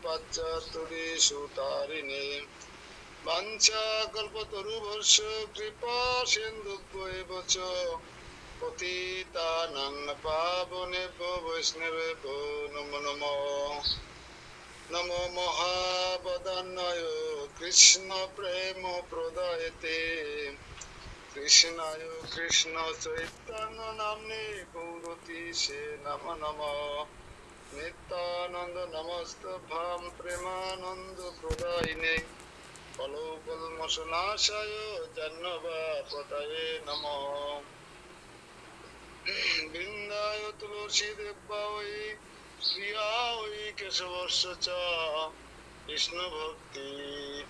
পাশ্চাত্যদেশু তারিণে বাঞ্ছাকল্পতরুভর্ষ কৃপা সিন্ধুভ্যেব চ পতিতানাং পাবনেভ্যো বৈষ্ণবেভ্যো নমো নমঃ। নমো মহাবদান্যয় কৃষ্ণ প্রেম প্রদায়তে কৃষ্ণায় কৃষ্ণ চৈতন্য নাম্নে গৌরতীশে নমো নমঃ। নিত্যানন্দ নমস্তুভ্যং প্রেমানন্দ প্রদায়িনে কলৌকলমশনাশায় জন্মবাপতয়ে নমঃ। বৃন্দায় তুলসী দেবায় প্রিয়ায় কেশবস্য চ বিষ্ণু ভক্তি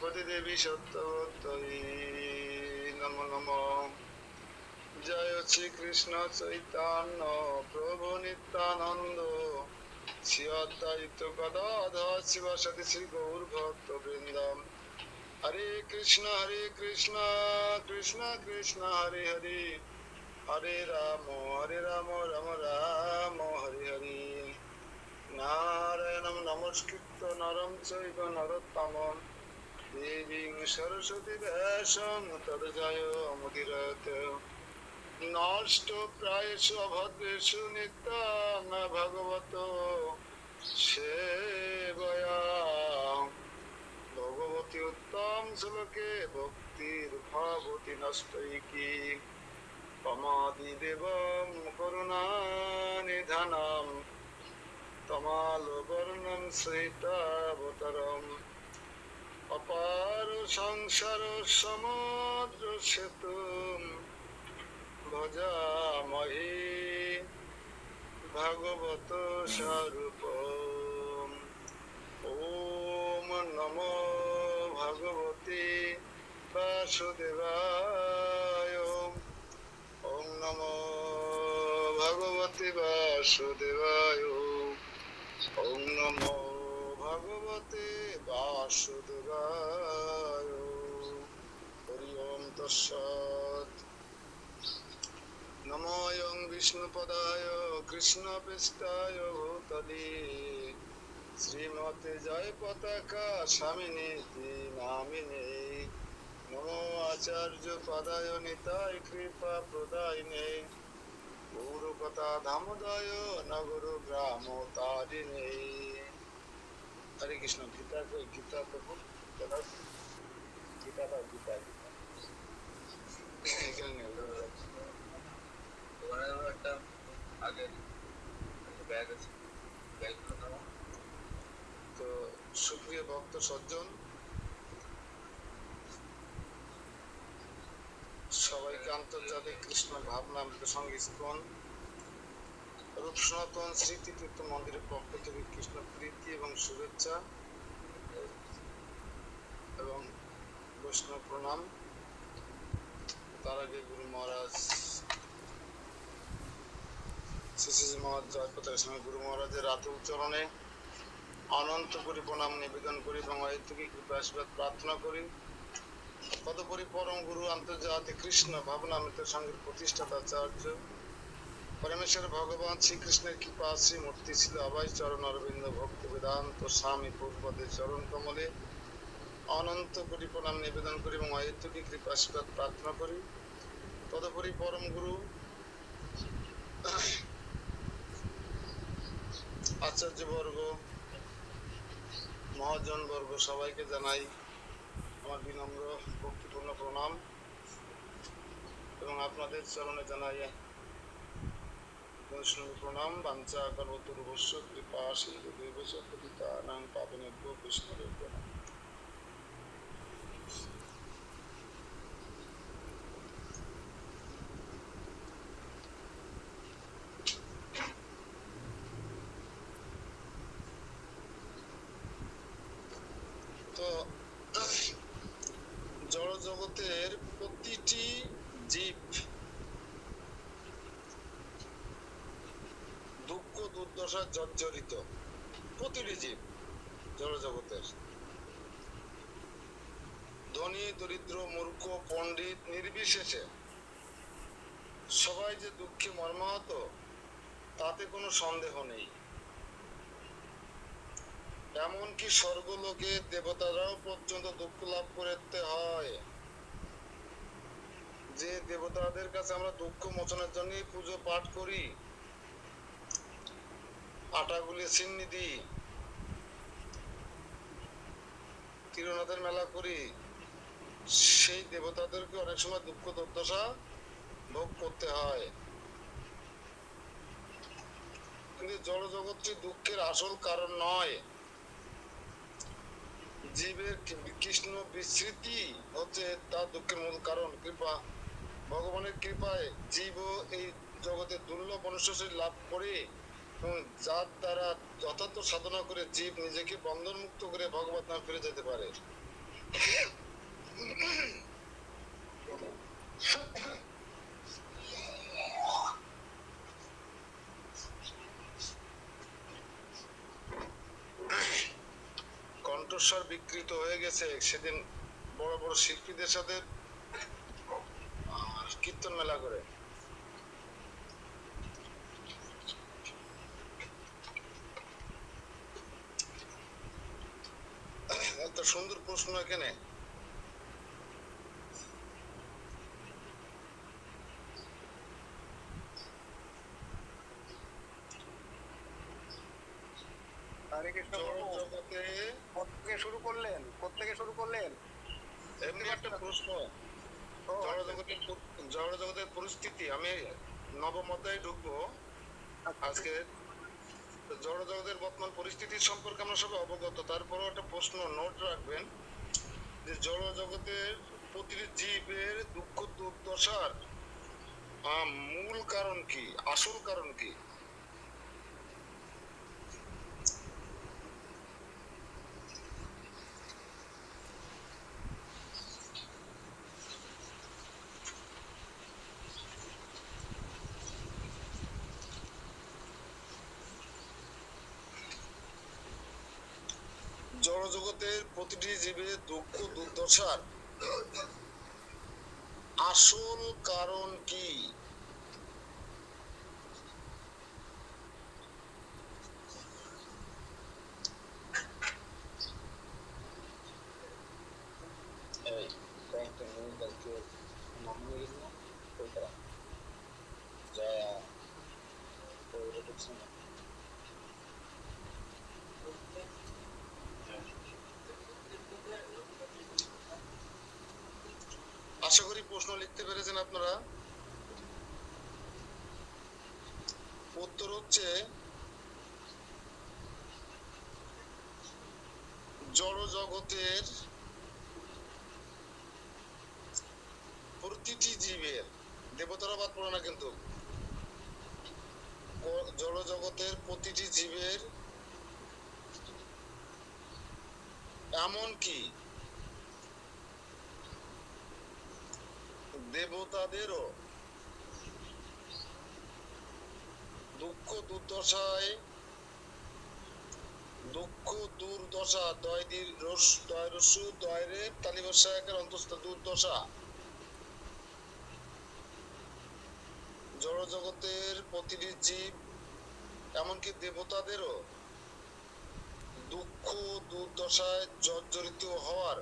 পতি দেবী সত্যবত্যই নমো নমঃ। জয় শ্রী কৃষ্ণ চৈতন্য প্রভু নিত্যানন্দ শ্রী অদ্বৈত গদাধর শিবাসাদি শ্রী গৌর ভক্ত বৃন্দম। হরে কৃষ্ণ কৃষ্ণ কৃষ্ণ হরে হরে, হরে রাম রাম রাম হরে হরে। নারায়ণং নমস্কৃত্য নরং চৈব নরোত্তমং দেবীং সরস্বতী ব্যাসং ততো জয়মুদীরয়তে। নষ্ট প্রায়েষু অভদ্রেষু নিত্যং ভগবতো সেবয়া ভগবতী উত্তম শ্লোকে ভক্তির ভাবতি নষ্টৈকি তমাদিদেবং করুণানিধানম তমালবর্ণং শ্রীতাবতরম অপার সংসার সমুদ্র সেতুম ভজামহে ভাগবত স্বরূপম। ওম নমো ভগবতে বাসুদেবায়। ওম নমো ভগবতে বাসুদেবায়। ওম নমো ভগবতে বাসুদেবায়। হরি ওম তৎসৎ। নমোয়ং বিষ্ণুপদায় কৃষ্ণপৃষ্ঠায় ভূতলে শ্রীমতে জয় পতাকা স্বামিনীতি নামিনে। নমো আচার্য পদায় নিতায় কৃপা প্রদায়িনে গৌরকথা ধামোদয় নগর গ্রাম তারিণে। হরে কৃষ্ণ। গীতা গীতা প্রভু গীতা গীতা গীতা এখানে একটা আগের ব্যাগ আছে, তো সুপ্রিয় ভক্ত সজ্জন সবাইকে আন্তর্জাতিক কৃষ্ণ ভাবনামৃত সঙ্গে ইস্কন রূপ সনাতন স্মৃতি তীর্থ মন্দিরের পক্ষ থেকে কৃষ্ণ প্রীতি এবং শুভেচ্ছা এবং বৈষ্ণব প্রণাম। তার আগে গুরু মহারাজ শ্রী মহারাজ জয়পতাকার সঙ্গে গুরু মহারাজের আতুল চরণে অনন্ত কোটি প্রণাম নিবেদন করি এবং থেকে কৃপা আশীর্বাদ প্রার্থনা করি। তদুপরি পরম গুরু আন্তর্জাতিক কৃষ্ণ ভাবনামৃত সংঘের প্রতিষ্ঠাতা আচার্য পরমেশ্বর ভগবান শ্রীকৃষ্ণের কৃপা শ্রীমূর্তি ছিল অভয় চরণ অরবিন্দ ভক্তি বেদান্ত স্বামী প্রভুপদের চরণ কমলে অনন্ত কোটি প্রণাম নিবেদন করি এবং অহেতুকী কৃপা আশীর্বাদ প্রার্থনা করি। তদুপরি পরম গুরু আচার্যবর্গ মহাজন বর্গ সবাইকে জানাই আমার বিনম্র ভক্তিপূর্ণ প্রণাম এবং আপনাদের চরণে জানাই বৈষ্ণব প্রণাম। বাঞ্ছা কল্পতরুভ্যশ্চ কৃপা সিন্ধুভ্যশ্চ পতিতানাং পাবনেভ্যো বৈষ্ণবেভ্যো নমঃ। তো জড় জগতের প্রতিটি জীব দুঃখ দুর্দশা জর্জরিত, প্রতিটি জীব জড় জগতের, ধনী দরিদ্র মূর্খ পণ্ডিত নির্বিশেষে সবাই যে দুঃখে মর্মাহত তাতে কোনো সন্দেহ নেই। এমনকি স্বর্গলোকে দেবতারাও পর্যন্ত দুঃখ লাভ করতে হয়। যে দেবতাদের কাছে আমরা দুঃখ মোচনের জন্য পুজো পাঠ করি, আটাগুলি চিন্নি দিই, তীরনাথের মেলা করি, সেই দেবতাদেরকে অনেক সময় দুঃখ দুর্দশা ভোগ করতে হয়। কিন্তু জড় জগৎটি দুঃখের আসল কারণ নয়। জীবের কৃষ্ণ বিস্মৃতি হচ্ছে তার দুঃখের মূল কারণ। কৃপা, ভগবানের কৃপায় জীব এই জগতে দুর্লভ মনুষ্য শরীর লাভ করে এবং যার দ্বারা যথার্থ সাধনা করে জীব নিজেকে বন্ধন মুক্ত করে ভগবত নামে ফিরে যেতে পারে। কণ্ঠস্বর বিকৃত হয়ে গেছে। সেদিন বড় বড় শিল্পীদের সাথে কীর্তন মেলা করে। একটা সুন্দর প্রশ্ন এখানে, এমনি একটা প্রশ্ন। জড় জগতের পরিস্থিতি, আমি নবম অধ্যায়ে ঢুকবো আজকে। জড় জগতের বর্তমান পরিস্থিতির সম্পর্কে আমরা সবাই অবগত, তারপরও একটা প্রশ্ন নোট রাখবেন যে জড় জগতের প্রতিটি জীবের দুঃখ দুর্দশার মূল কারণ কি, আসল কারণ কি? জড় জগতের প্রতিটি জীবের দুঃখ দুর্দশার আসল কারণ কি? আশা করি প্রশ্ন লিখতে পেরেছেন আপনারা। উত্তর হচ্ছে জড় জগতের প্রতিটি জীবের, দেবতারা বাদ পড়ে না কিন্তু, জড় জগতের প্রতিটি জীবের এমনকি দেবতাদেরও দুঃখ দুর্দশায়, দুঃখ দুর্দশা, অন্তস্থ দুর্দশা, জড় জগতের প্রতিটি জীব এমনকি দেবতাদেরও দুঃখ দুর্দশায় জর্জরিত হওয়ার,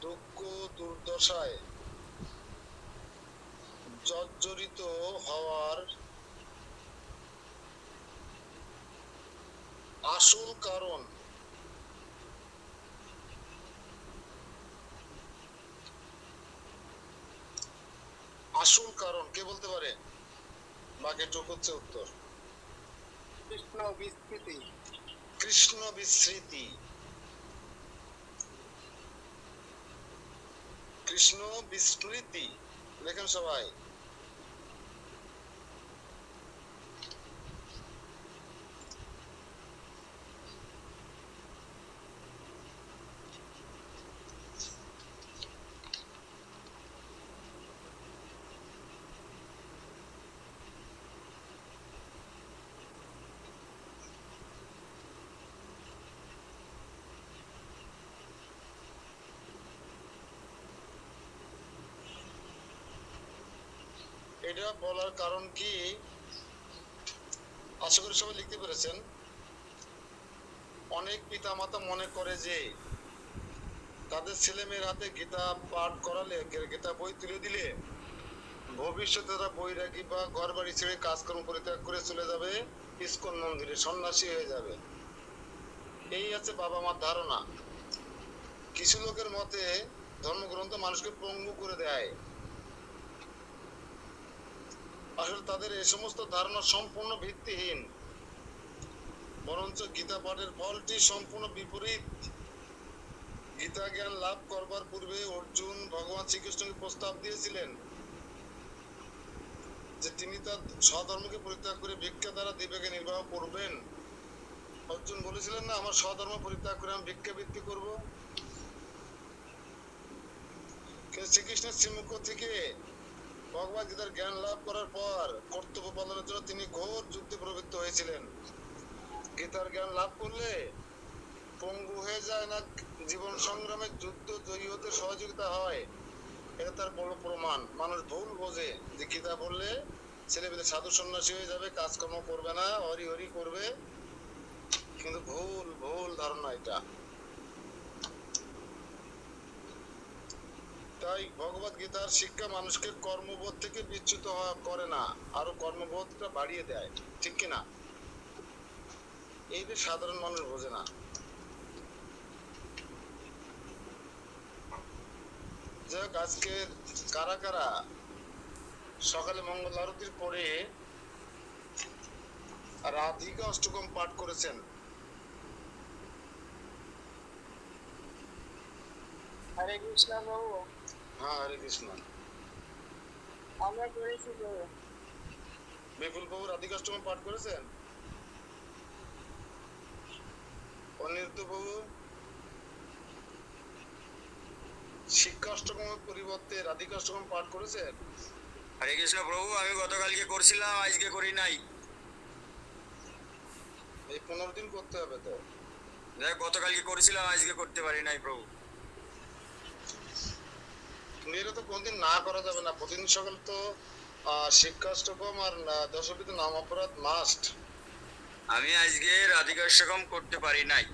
দুঃখ দুর্দশায় জর্জরিত হওয়ার আসল কারণ, আসল কারণ কে বলতে পারে? বাকিটুক হচ্ছে উত্তর কৃষ্ণ বিস্মৃতি। কৃষ্ণ বিস্মৃতি, কৃষ্ণ বিস্মৃতি লেখেন সবাই। এটা বলার কারণ কি, আশা করি সবাই লিখতে পেরেছেন। অনেক পিতা মাতা মনে করে যে তাদের ছেলে মেয়ের হাতে গীতা পাঠ করালে, গীতা বই তুলে দিলে ভবিষ্যতে তারা বৈরাগী বা ঘর বাড়ি ছেড়ে কাজকর্ম পরিত্যাগ করে চলে যাবে ইস্কন মন্দিরে, সন্ন্যাসী হয়ে যাবে। এই আছে বাবা মার ধারণা। কিছু লোকের মতে ধর্মগ্রন্থ মানুষকে পঙ্গু করে দেয়। আসলে তাদের এই সমস্ত ধারণা সম্পূর্ণ ভিত্তিহীন। বরঞ্চ গীতা পাঠের ফলটি সম্পূর্ণ বিপরীত। গীতা জ্ঞান লাভ করবার পূর্বে অর্জুন ভগবান শ্রীকৃষ্ণকে প্রস্তাব দিয়েছিলেন যে তিনি তার স্বধর্মকে পরিত্যাগ করে ভিক্ষা দ্বারা দিব্যকে নির্বাহ করবেন। অর্জুন বলেছিলেন না, আমার স্বধর্ম পরিত্যাগ করে আমি ভিক্ষাবৃত্তি করব। কিন্তু শ্রীকৃষ্ণের শ্রীমুখ থেকে ভগবদ গীতার জ্ঞান লাভ করার পর কর্তব্য পালনের জন্য তিনি ঘোর যুদ্ধে প্রবৃত্ত হয়েছিলেন। গীতার জ্ঞান লাভ করলে পঙ্গু হয়ে যায় না, জীবন সংগ্রামে যুদ্ধ জয়ী হতে সহযোগিতা হয়। এটা তার বড় প্রমাণ। মানুষ ভুল বোঝে যে গীতা বললে ছেলেমেয়ে সাধু সন্ন্যাসী হয়ে যাবে, কাজকর্ম করবে না, হরি হরি করবে, কিন্তু ভুল ভুল ধারণা এটা। তাই ভগবত গীতার শিক্ষা মানুষকে কর্মবোধ থেকে বিচ্যুত করে না, আরো কর্মবোধটা বাড়িয়ে দেয়। ঠিক কিনা? এই যে সাধারণ মানুষ বোঝে না। যাই হোক, আজকে কারা কারা সকালে মঙ্গল আরতির পরে রাধিকা অষ্টকম পাঠ করেছেন? হরে কৃষ্ণ প্রভু। হ্যাঁ, হরে কৃষ্ণ। আমরা করেছি প্রভু। বিপুল বাবু রাধিকা অষ্টকম পাঠ করেছেন? অনিরুদ্ধ বাবু শিক্ষা অষ্টকমের পরিবর্তে রাধিকা অষ্টকম পাঠ করেছেন? হরে কৃষ্ণ প্রভু, আমি গতকালকে করছিলাম, আজকে করি নাই। এই 15 দিন করতে হবে তো। গতকালকে করেছিলাম, আজকে করতে পারি নাই প্রভু। এটা তো কোনদিন না করা যাবে না। প্রতিদিন সকাল তো শিক্ষা অষ্টকম আর দশবিধ নাম অপরাধ মাস্ট। আমি আজকে রাধিকাষ্টকম করতে পারি নাই,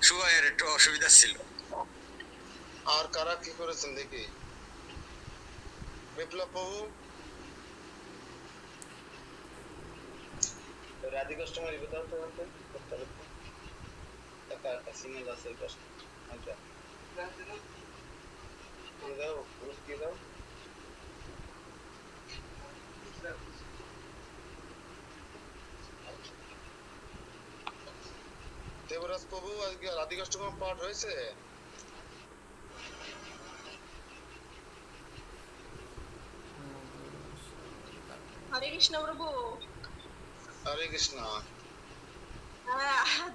সুবাইয়ের একটু অসুবিধা ছিল। আর কারা কি করেছেন দেখি? বিপ্লব বাবু রাধিকা অষ্টমের বিধান তো করতে হবে। একটা সিঙ্গেল আছে এই কষ্ট। আচ্ছা দাও, পুরুষ কি দাও। দেবরাজ প্রভু আজকে রাধিকা অষ্টকম পাঠ হয়েছে? হরে কৃষ্ণ প্রভু। হরে কৃষ্ণ।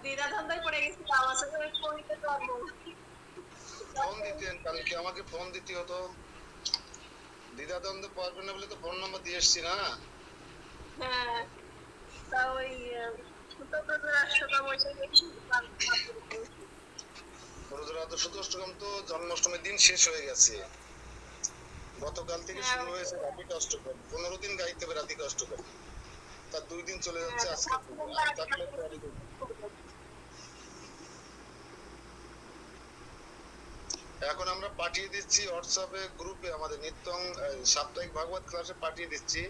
দিদা ধান্দায় পড়ে গেছিলাম, আসলে ফোন দিতে পারবো। ফোন দিতেন কালকে, আমাকে ফোন দিতে হতো। দিদা দ্বন্দ্ব পারবে না বলে তো ফোন নাম্বার দিয়ে এসছি না। হ্যাঁ, তা ওই রাষ্ট্রকাম রুদ্রাদশী অষ্টকম তো জন্মাষ্টমীর দিন শেষ হয়ে গেছে। গতকাল থেকে শুরু হয়েছে রাধিকা অষ্টকম। 15 দিন গাইতে হবে রাধিকা অষ্টকম, তার 2 দিন চলে যাচ্ছে আজকে। এখন আমরা পাঠিয়ে দিচ্ছি হোয়াটসঅ্যাপে গ্রুপে, আমাদের নিত্যং সাপ্তাহিক ভাগবত ক্লাসে পাঠিয়ে দিচ্ছি,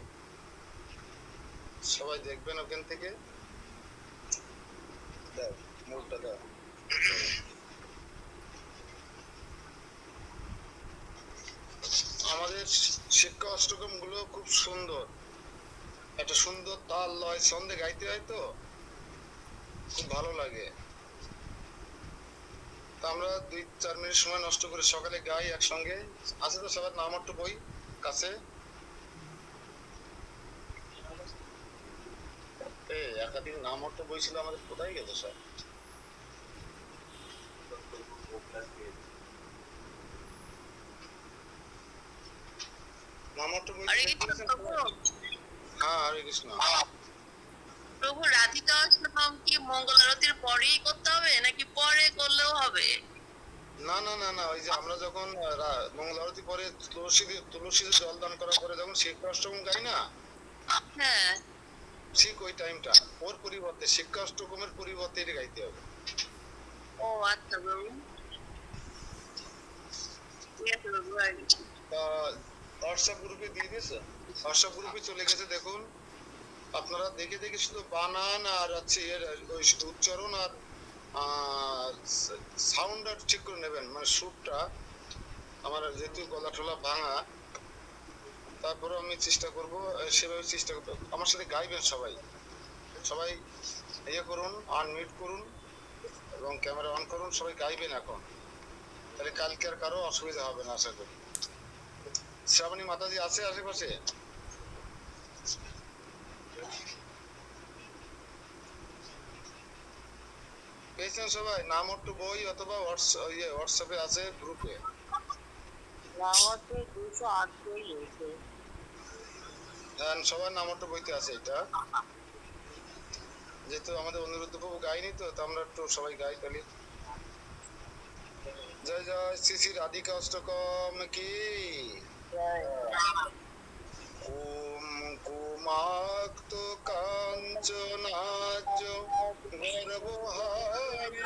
সবাই দেখবেন ওখান থেকে। দাও মোটটা দাও। আমাদের শিক্ষা অষ্টকম গুলো খুব সুন্দর, একটা সুন্দর তাল লয় ছন্দে গাইতে হয় তো খুব ভালো লাগে। তা আমরা 2-4 মিনিট সময় নষ্ট করে সকালে গাই একসঙ্গে। আছে তো সবার নাম একটু বই কাছে? একাধিক নাম অর্থ বই ছিল আমাদের, কোথায় গেছে সব? নাম অর্থ বই। হ্যাঁ, হরে কৃষ্ণ প্রভু। রাধিকা অষ্টকম কি মঙ্গল আরতির পরেই করতে হবে নাকি পরে করলেও হবে? না না না না, ওই যে আমরা যখন মঙ্গল আরতি পরে তুলসীতে জল দান করার পরে যখন শিক্ষা অষ্টকম গাই না, হ্যাঁ, ঠিক ওই টাইমটা ওর পরিবর্তে শিক্ষাষ্টকমের পরিবর্তে এটা গাইতে হবে। ও আচ্ছা প্রভু, ঠিক আছে প্রভু, হয়ে গেছে। তা হোয়াটসঅ্যাপ গ্রুপে দিয়ে দিয়েছে, হোয়াটসঅ্যাপ গ্রুপে চলে গেছে, দেখুন আপনারা দেখে দেখে শুধু বানান আর হচ্ছে এর ওই শুধু উচ্চারণ আর সাউন্ডটা ঠিক করে নেবেন, মানে সুরটা। আমার যেহেতু গলা টলা ভাঙা, তারপরে আমি চেষ্টা করব সেভাবে চেষ্টা করতে। আমার সাথে গাইবেন সবাই, সবাই ইয়ে করুন, আনমিউট করুন এবং ক্যামেরা অন করুন, সবাই গাইবেন এখন। তাহলে কালকে আর কারো অসুবিধা হবে না আশা করি। শ্রাবণী মাতাজি আছে আশেপাশে? পেয়েছেন সবাই? নাম একটু বই অথবা হোয়াটসঅ্যাপে আছে গ্রুপে। আমাকে 208 বই হয়েছে। হ্যাঁ, সবার নাম একটু বইতে আছে এটা। যেহেতু আমাদের অনিরুদ্ধ প্রভু গাইনি, তো আমরা একটু সবাই গাই তাহলে। জয় জয় শ্রী শ্রী রাধিকা অষ্টকম কি। ওম কুমাক্ত কাঞ্চনাজ গর্ভহারি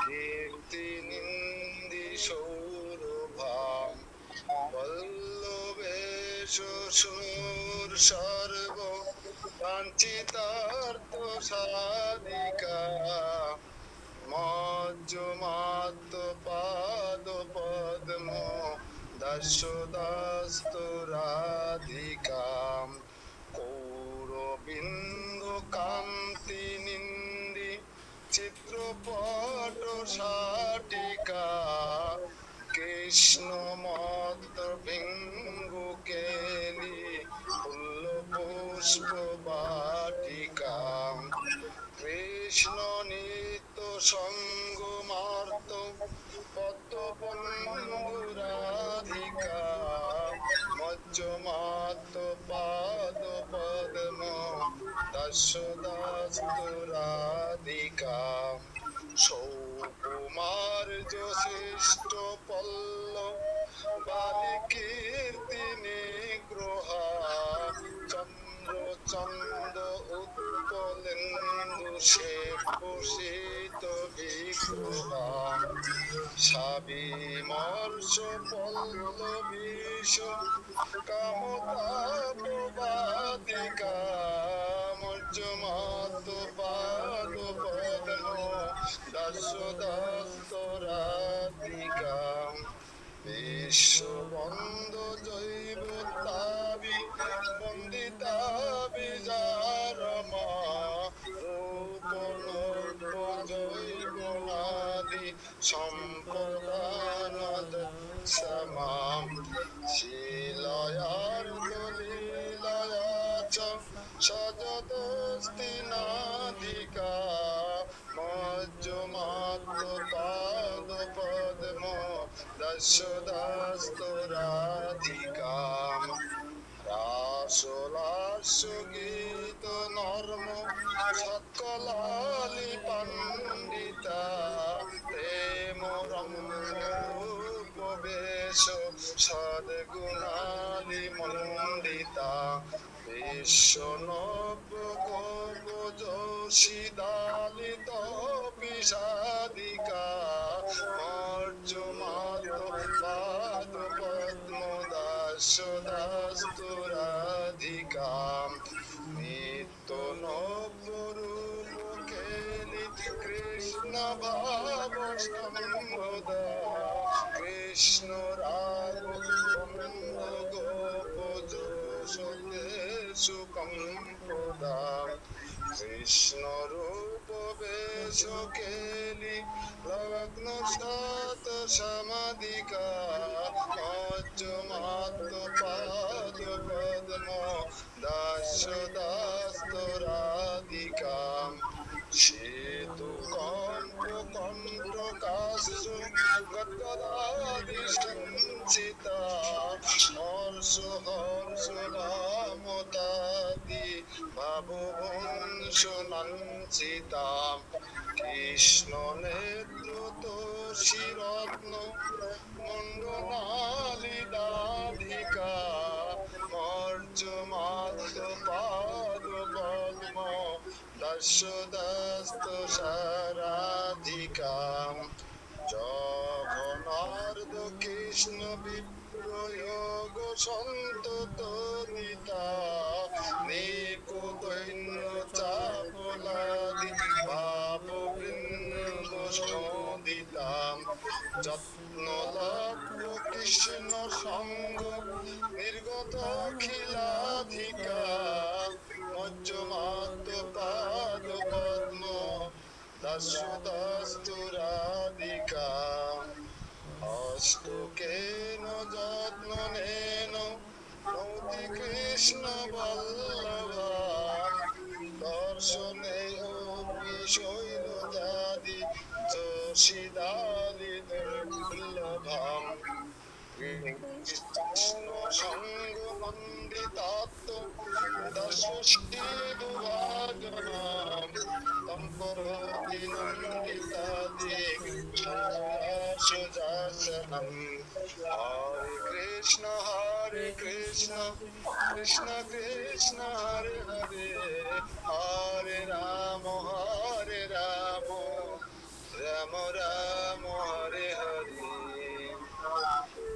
কীর্তি নিন্দি সৌরভাম পল্লবেশ সুর সর্ব কাঞ্চিতার্থ সাধিকা মজ্জমাত পাদ পদ্ম দশদাস্ত রাধিকাম কৌরবিন্দ কান্তি নিন্দি চিত্রপট শাটিকা কৃষ্ণ মত ভিঙ্গু কেলি ফুল পুষ্প বাটিকা কৃষ্ণ নিত্য সঙ্গ মার্ত পদ্মরাধিকা মজ্জমাত পাদ পদ্ম দশদাস্ত রাধিকা সৌকুমার শ্রেষ্ঠ পল্লব বালিকীর্তি নিগ্রহা চন্দ্র চন্দ উৎপলেন্দু শেষিত বিগ্রহা সাবিমর্ষ পল্লবীশ কামতাপবাদিকা মজ্জমাত পাদ পদ্ম দশদাস্ত রাধিকা বিশ্ববন্দ জৈব তাবি বন্দিতা বিজারমা রূপ জৈবনাদি সম্পদানদ সমাম শিলয়ার দলীলয়া চ সজদস্তি নাদিকা মজ্জমাত পাদ পদ্ম দশদাস্ত রাধিকা রাসলাস গীত নর্ম সকলালি পণ্ডিতা প্রেম রূপবেশ সদ্গুণালি মণ্ডিতা বিশ্বনব গোপ যোশিদালিত বিষাদিকা মজ্জমাত পাদ পদ্ম দশদাস্ত রাধিকা নিত্য নবরূপ কেলি কৃষ্ণ ভাব সম্বোধা কৃষ্ণ রাগ গোপ যশোদেশু কম্পদা কৃষ্ণ রূপ বেশ কেলি লগ্ন সাত সমাধিকা মজ্জমাত পাদ পদ্ম দশদাস্ত রাধিকা সেতু কণ্ঠ কণ্ঠ কাশ্য গদাদি সঞ্চিতা হর্ষ হর্ষ মমতাদি ভাববংশনাঞ্চিতা কৃষ্ণ নেত্র তোষী রত্ন মণ্ডনালিদাধিকা মর্যমাত্র পাদ পদ্ম দর্শদাস্ত সারাধিকা জগনার্দ কৃষ্ণ বিপ্রয়োগ সন্তত নিতা নিকুতৈন্য চাপলাদি ভাব বৃন্দ সদিতাম যত্ন লক্ষ কৃষ্ণ সঙ্গ নির্গত খিলাধিকা মজ্জমাত পাদ পদ্ম দর্শদাস্তুরাধিকা অষ্টকেন যত্নেন নৌতি কৃষ্ণ বল্লভা দর্শনে শৈলজাদি যোশিদাদি দুর্লভম কৃষ্ণ সঙ্গ মন্দিতাত্ম দর্শিদুভাজনাম তম্পরতি নন্দিতাদি সুজাসনম হরে কৃষ্ণ কৃষ্ণ কৃষ্ণ হরে হরে হরে রাম রাম রাম হরে হরে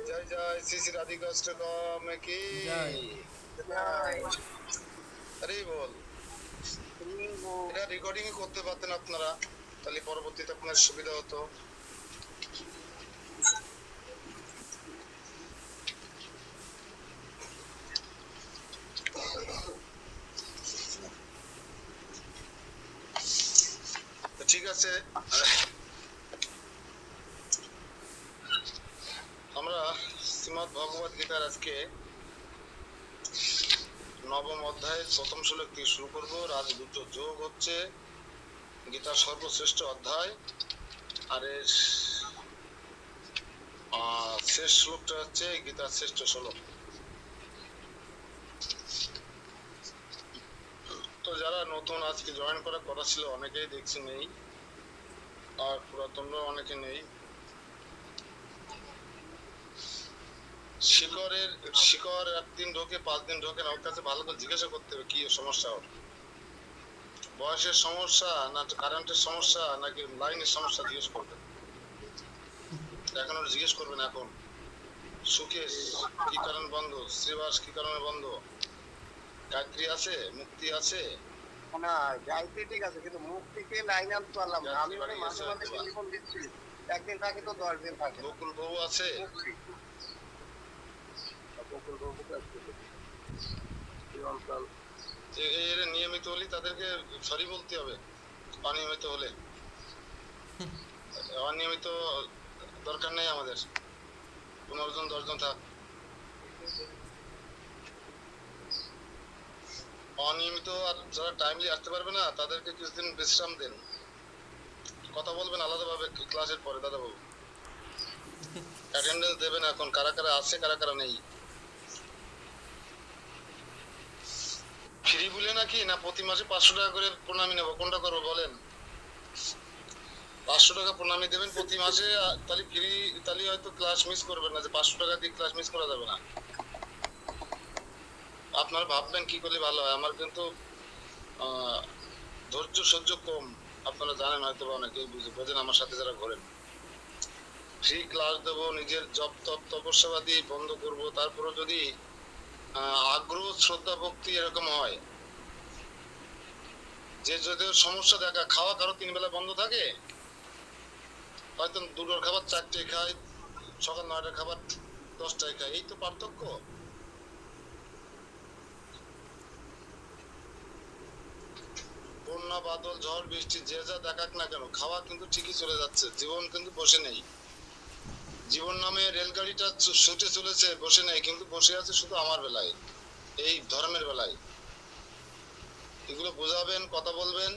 জয় জয় শ্রী শ্রী রাধিকা অষ্টকম কি আরে বল এটা রেকর্ডিং করতে পারতেন আপনারা, তাহলে পরবর্তীতে আপনার সুবিধা হতো। ঠিক আছে, আমরা শ্রীমদ্ ভগবদ গীতার আজকে নবম অধ্যায়ের প্রথম শ্লোক থেকে শুরু করব। রাজগুহ্য যোগ হচ্ছে গীতার সর্বশ্রেষ্ঠ অধ্যায়, আর এর শেষ শ্লোকটা হচ্ছে গীতার শ্রেষ্ঠ শ্লোক। তো যারা নতুন আজকে জয়েন করার কথা ছিল অনেকেই দেখছি নেই, আর পুরাতনরা অনেকে নেই। শিকড় একদিন ঢোকে 5 দিন ঢোকে না, ওর কাছে ভালো করে জিজ্ঞাসা করতে হবে কি সমস্যা ওর, বয়সের সমস্যা না কারেন্টের সমস্যা নাকি লাইনের সমস্যা জিজ্ঞেস করবেন। এখন ওর জিজ্ঞেস করবেন এখন সুকেশ কি কারণ বন্ধ, শ্রীবাস কি কারণে বন্ধ, গায়ত্রী আছে, মুক্তি আছে না, গাইতে ঠিক আছে কিন্তু মুক্তিকে লাইন আনতে পারলাম না। আমি মানে মাঝে মাঝে টেলিফোন দিচ্ছি, একদিন থাকে তো 10 দিন থাকে। বকুল বউ আছে, এর নিয়মিত হলে তাদেরকে সরি বলতে হবে, অনিয়মিত হলে। অনিয়মিত দরকার নেই আমাদের, 15 জন 10 জন থাক। অনিয়মিত আর যারা টাইমলি আসতে পারবে না তাদেরকে কিছুদিন বিশ্রাম দেন, কথা বলবেন আলাদাভাবে ক্লাসের পরে। দাদা বাবু অ্যাটেন্ডেন্স দেবেন এখন, কারা কারা আছে কারা কারা নেই। ফ্রি বলে নাকি না প্রতি মাসে 500 টাকা করে প্রণামী নেবো, কোনটা করবো বলেন? 500 টাকা প্রণামী দেবেন প্রতি মাসে, তাহলে ফ্রি, তাহলে হয়তো ক্লাস মিস করবেন না, যে 500 টাকা দিয়ে ক্লাস মিস করা যাবে না। আপনারা ভাববেন কি করলে ভালো হয়। আমার কিন্তু ধৈর্য সহ্য কম, আপনারা জানেন হয়তো বা অনেকেই বোঝেন আমার সাথে যারা ঘোরেন। ফ্রি ক্লাস দেবো, নিজের জব তপস্যা দিয়ে বন্ধ করব, তারপরে যদি আগ্রহ শ্রদ্ধা ভক্তি এরকম হয় যে যদি সমস্যা দেখা, খাওয়া কারো 3 বেলা বন্ধ থাকে, হয়তো 2টার খাবার 4টায় খায়, সকাল 9টার খাবার 10টায় খায়, এই তো পার্থক্য। বন্যা বাদল ঝড় বৃষ্টি যে যা দেখাক না কেন, খাওয়া কিন্তু ঠিকই চলে যাচ্ছে, জীবন কিন্তু বসে নেই। জীবন নামে রেলগাড়িটা ছুটে চলেছে, বসে নেই, কিন্তু বসে আছে শুধু আমার বেলায়, এই ধর্মের বেলায়। এগুলো বোঝাবেন, কথা বলবেন,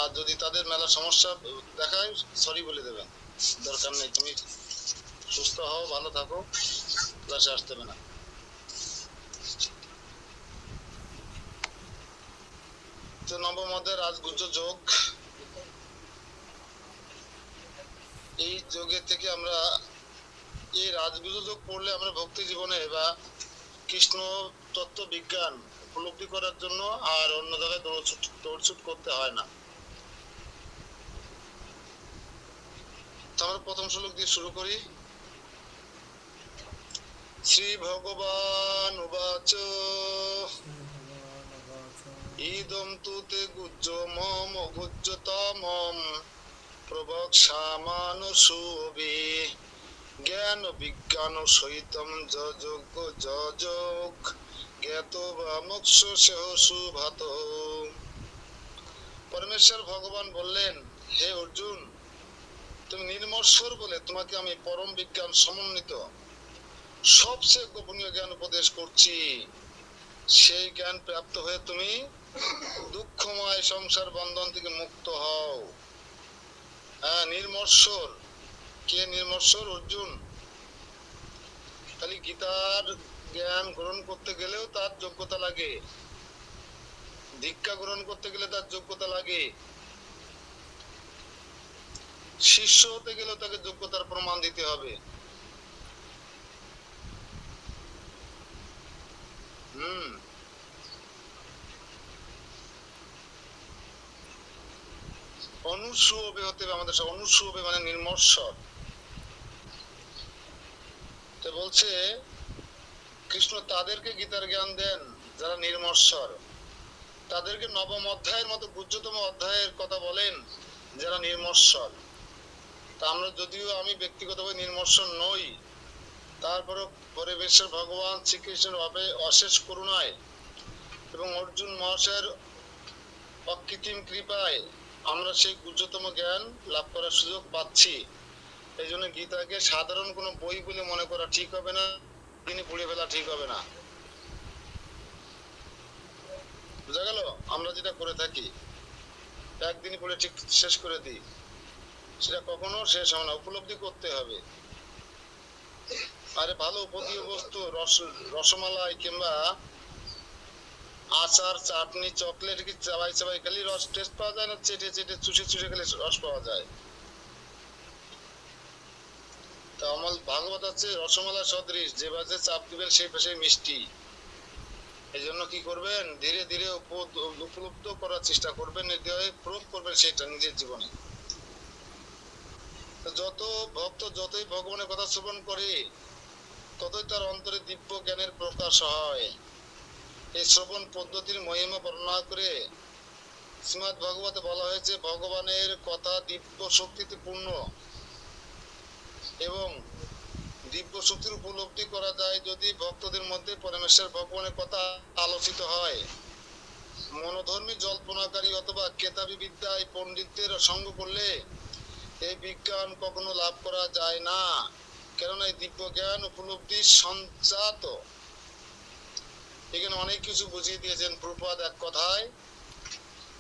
আর যদি তাদের মেলা সমস্যা দেখায় সরি বলে দেবেন, দরকার নেই, তুমি সুস্থ হও, ভালো থাকো, ক্লাসে আসতে হবে না। তো নবম অধ্যায় রাজগুজ্জ যোগ, এই যোগের থেকে আমরা এই রাজগুজ্জ যোগ পড়লে আমরা ভক্তি জীবনে বা কৃষ্ণ তত্ত্ব বিজ্ঞান উপলব্ধি করার জন্য আর অন্য জায়গায় দৌড়ছুট করতে হয় না। তো আমরা প্রথম শ্লোক দিয়ে শুরু করি। শ্রী ভগবান উবাচ ইদম তু তে গুজ্জ মম গুজ্জতমম প্রবক্ষ্যামানুষুবে জ্ঞান বিজ্ঞান সহিতম যযোগ যযোগ জ্ঞাত বা মোক্ষ সেহ সুভাত। পরমেশ্বর ভগবান বললেন, হে অর্জুন, তুমি নির্মশ্বর বলে তোমাকে আমি পরম বিজ্ঞান সমন্বিত সবচেয়ে গোপনীয় জ্ঞান উপদেশ করছি। সেই জ্ঞান প্রাপ্ত হয়ে তুমি দুঃখময় সংসার বন্ধন থেকে মুক্ত হও। হ্যাঁ, নির্মশ্বর। কে নির্মশ্বর? অর্জুন। তাহলে গীতার জ্ঞান গ্রহণ করতে গেলেও তার যোগ্যতা লাগে, দীক্ষা গ্রহণ করতে গেলে তার যোগ্যতা লাগে, শিষ্য হতে গেলেও তাকে যোগ্যতার প্রমাণ দিতে হবে। অনুসুবে হতে হবে আমাদের সব। অনুসুবে মানে নির্মশ্বর। তো বলছে কৃষ্ণ তাদেরকে গীতার জ্ঞান দেন যারা নির্মশ্বর, তাদেরকে নবম অধ্যায়ের মতো গুজ্জতম অধ্যায়ের কথা বলেন যারা নির্মশ্বর। তা আমরা যদিও আমি ব্যক্তিগতভাবে নির্মশ্বর নই, তারপরেও পরমেশ্বর ভগবান শ্রীকৃষ্ণের অশেষ করুণায় এবং অর্জুন মহাশয়ের অকৃত্রিম কৃপায় আমরা সেই গুজ্জতম জ্ঞান লাভ করার সুযোগ পাচ্ছি। এই জন্য গীতাকে সাধারণ কোনো বই বলে মনে করা ঠিক হবে না, তিনি পড়ে ফেলা ঠিক হবে না। বুঝা গেল? আমরা যেটা করে থাকি একদিনই পড়ে ঠিক শেষ করে দিই, সেটা কখনো শেষ হবে না, উপলব্ধি করতে হবে। আরে ভালো উপদীয় বস্তু রসমালাই কিংবা আচার, চাটনি, চকলেট কি চাবাই চাবাই খালি রস টেস্ট পাওয়া যায় না চেটে চেটে চুষে চুষে খালি রস পাওয়া যায়? তা আমার ভাগবত আছে রসমালাই সদৃশ, যে পাশে চাপ দিবেন সেই পাশে মিষ্টি। এই জন্য কি করবেন, ধীরে ধীরে উপলব্ধ করার চেষ্টা করবেন, হৃদয়ে প্রয়োগ করবেন সেটা নিজের জীবনে। যত ভক্ত যতই ভগবানের কথা শ্রবণ করে ততই তার অন্তরে দিব্য জ্ঞানের প্রকাশ হয়। এই শ্রবণ পদ্ধতির মহিমা বর্ণনা করে শ্রীমদ্ ভাগবতে বলা হয়েছে ভগবানের কথা দিব্য শক্তিতে পূর্ণ এবং দিব্য শক্তির উপলব্ধি করা যায় যদি ভক্তদের মধ্যে পরমেশ্বর ভগবানের কথা আলোচিত হয়। মনোধর্মী জল্পনাকারী অথবা কেতাবী বিদ্যায় পণ্ডিতদের সঙ্গ করলে এই বিজ্ঞান কখনো লাভ করা যায় না, কেননা এই দিব্য জ্ঞান উপলব্ধির সঞ্জাত। এখানে অনেক কিছু বুঝিয়ে দিয়েছেন প্রভুপাদ এক কথায়,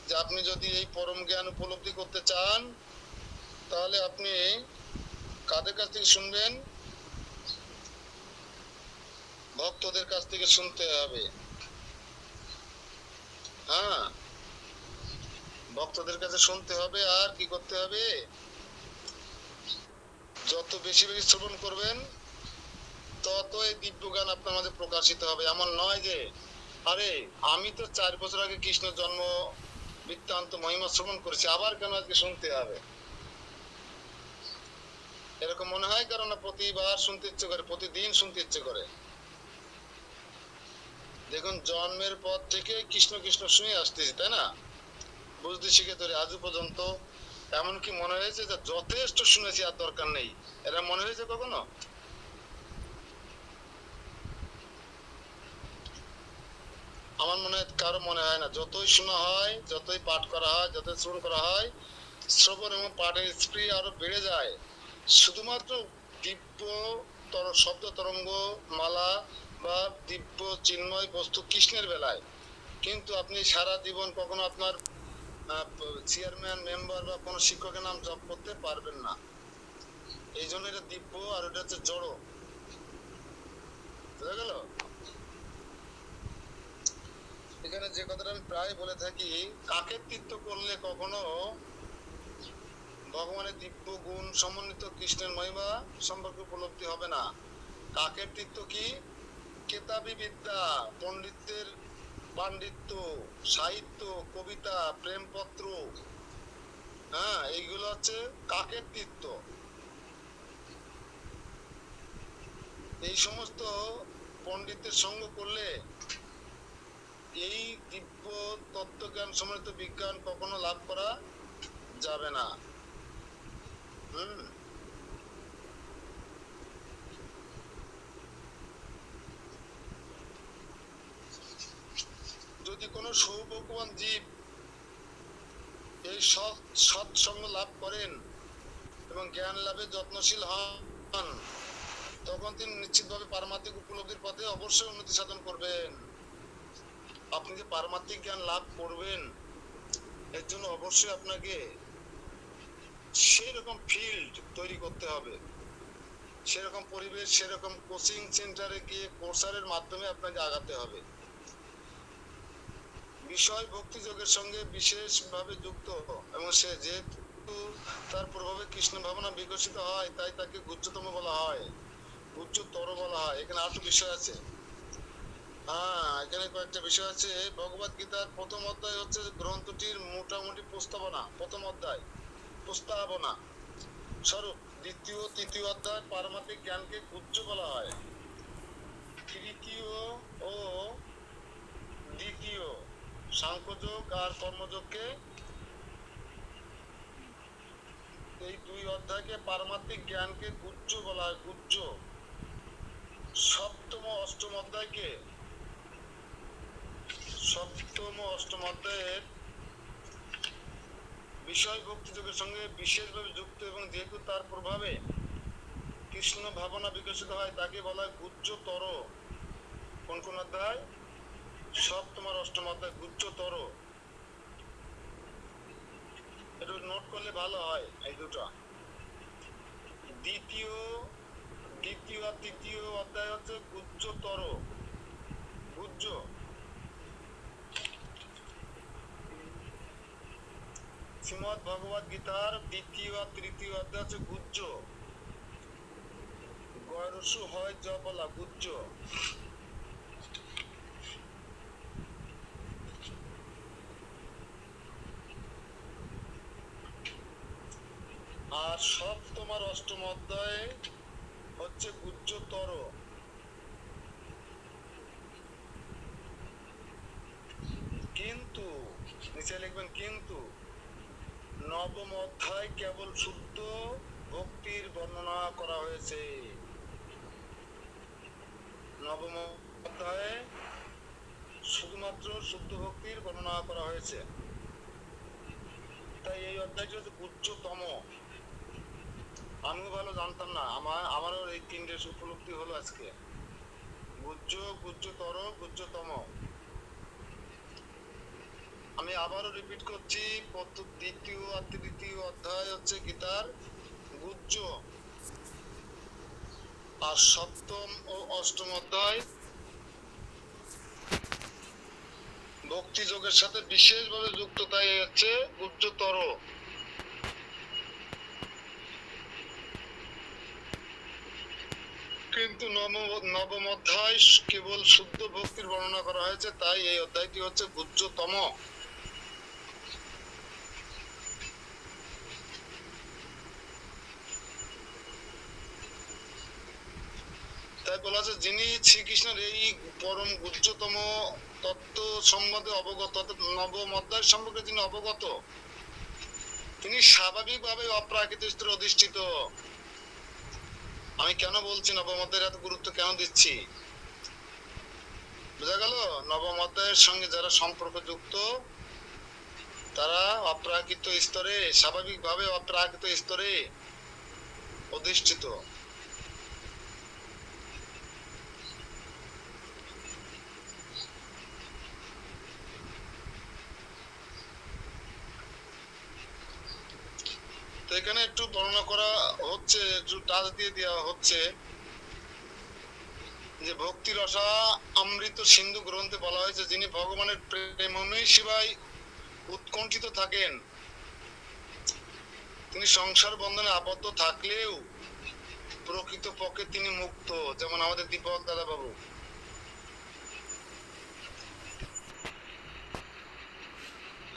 যে আপনি যদি এই পরম জ্ঞান উপলব্ধি করতে চান তাহলে আপনি কাদের কাছ থেকে শুনবেন? ভক্তদের কাছ থেকে শুনতে হবে। হ্যাঁ, ভক্তদের কাছে শুনতে হবে। আর কি করতে হবে? যত বেশি বেশি শ্রবণ করবেন তত এই দিব্য জ্ঞান আপনার মাঝে প্রকাশিত হবে। এমন নয় যে আরে আমি তো 4 বছর আগে কৃষ্ণ জন্ম বৃত্তান্ত মহিমা শ্রবণ করেছি, আবার কেন আজকে শুনতে হবে, এরকম মনে হয়। কারণ প্রতিবার শুনতে ইচ্ছে করে, প্রতিদিন শুনতে ইচ্ছে করে। দেখুন, জন্মের পর থেকে কৃষ্ণ কৃষ্ণ শুনে আসতেছি, তাই না? বুঝতে শিখে ধরে আজ পর্যন্ত এমনকি মনে হয়েছে যে যথেষ্ট শুনেছি, আর দরকার নেই, এরা মনে হয়েছে কখনো? আমার মনে হয় কারো মনে হয় না। যতই শোনা হয়, যতই পাঠ করা হয়, যতই শ্রবণ করা হয়, শ্রবণ এবং পাঠের স্পিড আরো বেড়ে যায়। শুধুমাত্র দিব্য শব্দ তরঙ্গ মালা বা দিব্য চিন্ময় বস্তু কৃষ্ণের বেলায়, কিন্তু আপনি সারা জীবন কখনো আপনার চেয়ারম্যান, মেম্বার বা কোনো শিক্ষকের নাম জপ করতে পারবেন না। এই জন্য এটা দিব্য আর এটা হচ্ছে জড়। বুঝা গেল? এখানে যে কথাটা আমি প্রায় বলে থাকি, কাকের করলে কখনো ভগবানের দিব্য গুণ সমন্বিত কৃষ্ণের মহিমা সম্পর্কে উপলব্ধি হবে না। কাকের কি? কেতাবি বিদ্যা, পণ্ডিতদের পাণ্ডিত্য, সাহিত্য, কবিতা, প্রেমপত্র, হ্যাঁ, এইগুলো হচ্ছে কাকের এই সমস্ত পণ্ডিতের সঙ্গ করলে এই দিব্য তত্ত্বজ্ঞান সমৃদ্ধ বিজ্ঞান কখনো লাভ করা যাবে না। যদি কোনো সৌভাগ্যবান জীব এই সৎসঙ্গ লাভ করেন এবং জ্ঞান লাভে যত্নশীল হন, তখন তিনি নিশ্চিতভাবে পারমাত্মিক উপলব্ধির পথে অবশ্যই উন্নতি সাধন করবেন। আপনি যে পারমাত্মিক জ্ঞান লাভ করবেন, এর জন্য অবশ্যই আপনাকে সেরকম ফিল্ড তৈরি করতে হবে, সেরকম পরিবেশ, সেরকম কোচিং সেন্টারে গিয়ে কোর্সারের মাধ্যমে আপনাকে আগাতে হবে। বিষয় ভক্তি যোগের সঙ্গে বিশেষভাবে যুক্ত এবং সে যেহেতু তার প্রভাবে কৃষ্ণ ভাবনা বিকশিত হয়, তাই তাকে গুহ্যতম বলা হয়, গুহ্যতর বলা হয়। এখানে আরেকটা বিষয় আছে, হ্যাঁ, এখানে কয়েকটা বিষয় আছে। ভগবত গীতার প্রথম অধ্যায় হচ্ছে গ্রন্থটির মোটামুটি প্রস্তাবনা। প্রথম অধ্যায় প্রস্তাবনা স্বরূপ। দ্বিতীয় তৃতীয় অধ্যায় পারমাত্মিক জ্ঞানকে গুহ্য বলা হয়। তৃতীয় ও দ্বিতীয় সাংখ্যযোগ আর কর্মযোগকে, এই দুই অধ্যায়কে পারমাত্মিক জ্ঞানকে গুহ্য বলা হয়, গুহ্য। সপ্তম অষ্টম অধ্যায়ের বিষয় ভক্তি যোগের সঙ্গে বিশেষভাবে যুক্ত এবং যেহেতু তার প্রভাবে কৃষ্ণ ভাবনা বিকশিত হয়, তাকে বলা হয় গুহ্যতর। কোন কোন অধ্যায়? সপ্তম আর অষ্টম অধ্যায় গুহ্যতর। একটু নোট করলে ভালো হয় এই দুটো। দ্বিতীয় আর তৃতীয় অধ্যায় হচ্ছে গুহ্যতর, গুহ্য। শ্রীমদ ভগবত গীতার দ্বিতীয় আর তৃতীয় অধ্যায় হচ্ছে গুহ্য। গয়রসু হয় জবলা, গুহ্য। আর সপ্তম আর অষ্টম অধ্যায় হচ্ছে গুহ্যতর। কিন্তু নিচে লিখবেন কিন্তু নবম অধ্যায় কেবল শুদ্ধ ভক্তির বর্ণনা করা হয়েছে। নবম অধ্যায়ে শুধুমাত্র শুদ্ধ ভক্তির বর্ণনা করা হয়েছে, তাই এই অধ্যায়টি হচ্ছে গুহ্যতম। আমিও ভালো জানতাম না, আমারও এই তিনটে উপলব্ধি হলো আজকে। গুহ্য, গুহ্যতর, গুহ্যতম। আমি আবারও রিপিট করছি, দ্বিতীয় আর তৃতীয় অধ্যায় হচ্ছে গীতার গুহ্য, আর সপ্তম ও অষ্টম অধ্যায় ভক্তি যোগের সাথে বিশেষভাবে যুক্ত, তাই হচ্ছে গুহ্যতর। কিন্তু নবম অধ্যায় কেবল শুদ্ধ ভক্তির বর্ণনা করা হয়েছে, তাই এই অধ্যায়টি হচ্ছে গুহ্যতম। তাই বলা আছে, যিনি শ্রীকৃষ্ণের এই পরম গুহ্যতম তত্ত্ব সম্বন্ধে অবগত, নবম অধ্যায় সম্পর্কে যিনি অবগত, তিনি স্বাভাবিকভাবে অপ্রাকৃত স্তরে অধিষ্ঠিত। আমি কেন বলছি নবম অধ্যায়ের এত গুরুত্ব কেন দিচ্ছি, বোঝা গেল? নবম অধ্যায়ের সঙ্গে যারা সম্পর্ক যুক্ত, তারা অপ্রাকৃত স্তরে, স্বাভাবিকভাবে অপ্রাকৃত স্তরে অধিষ্ঠিত। তো এখানে একটু বর্ণনা করা হচ্ছে, একটু টাচ দিয়ে দেওয়া হচ্ছে যে ভক্তি রসা অমৃত সিন্ধু গ্রন্থে বলা হয়েছে যিনি ভগবানের প্রেমময়ী সেবায় উৎকণ্ঠিত থাকেন তিনি সংসার বন্ধনে আবদ্ধ থাকলেও প্রকৃত পক্ষে তিনি মুক্ত। যেমন আমাদের দীপক দাদা বাবু।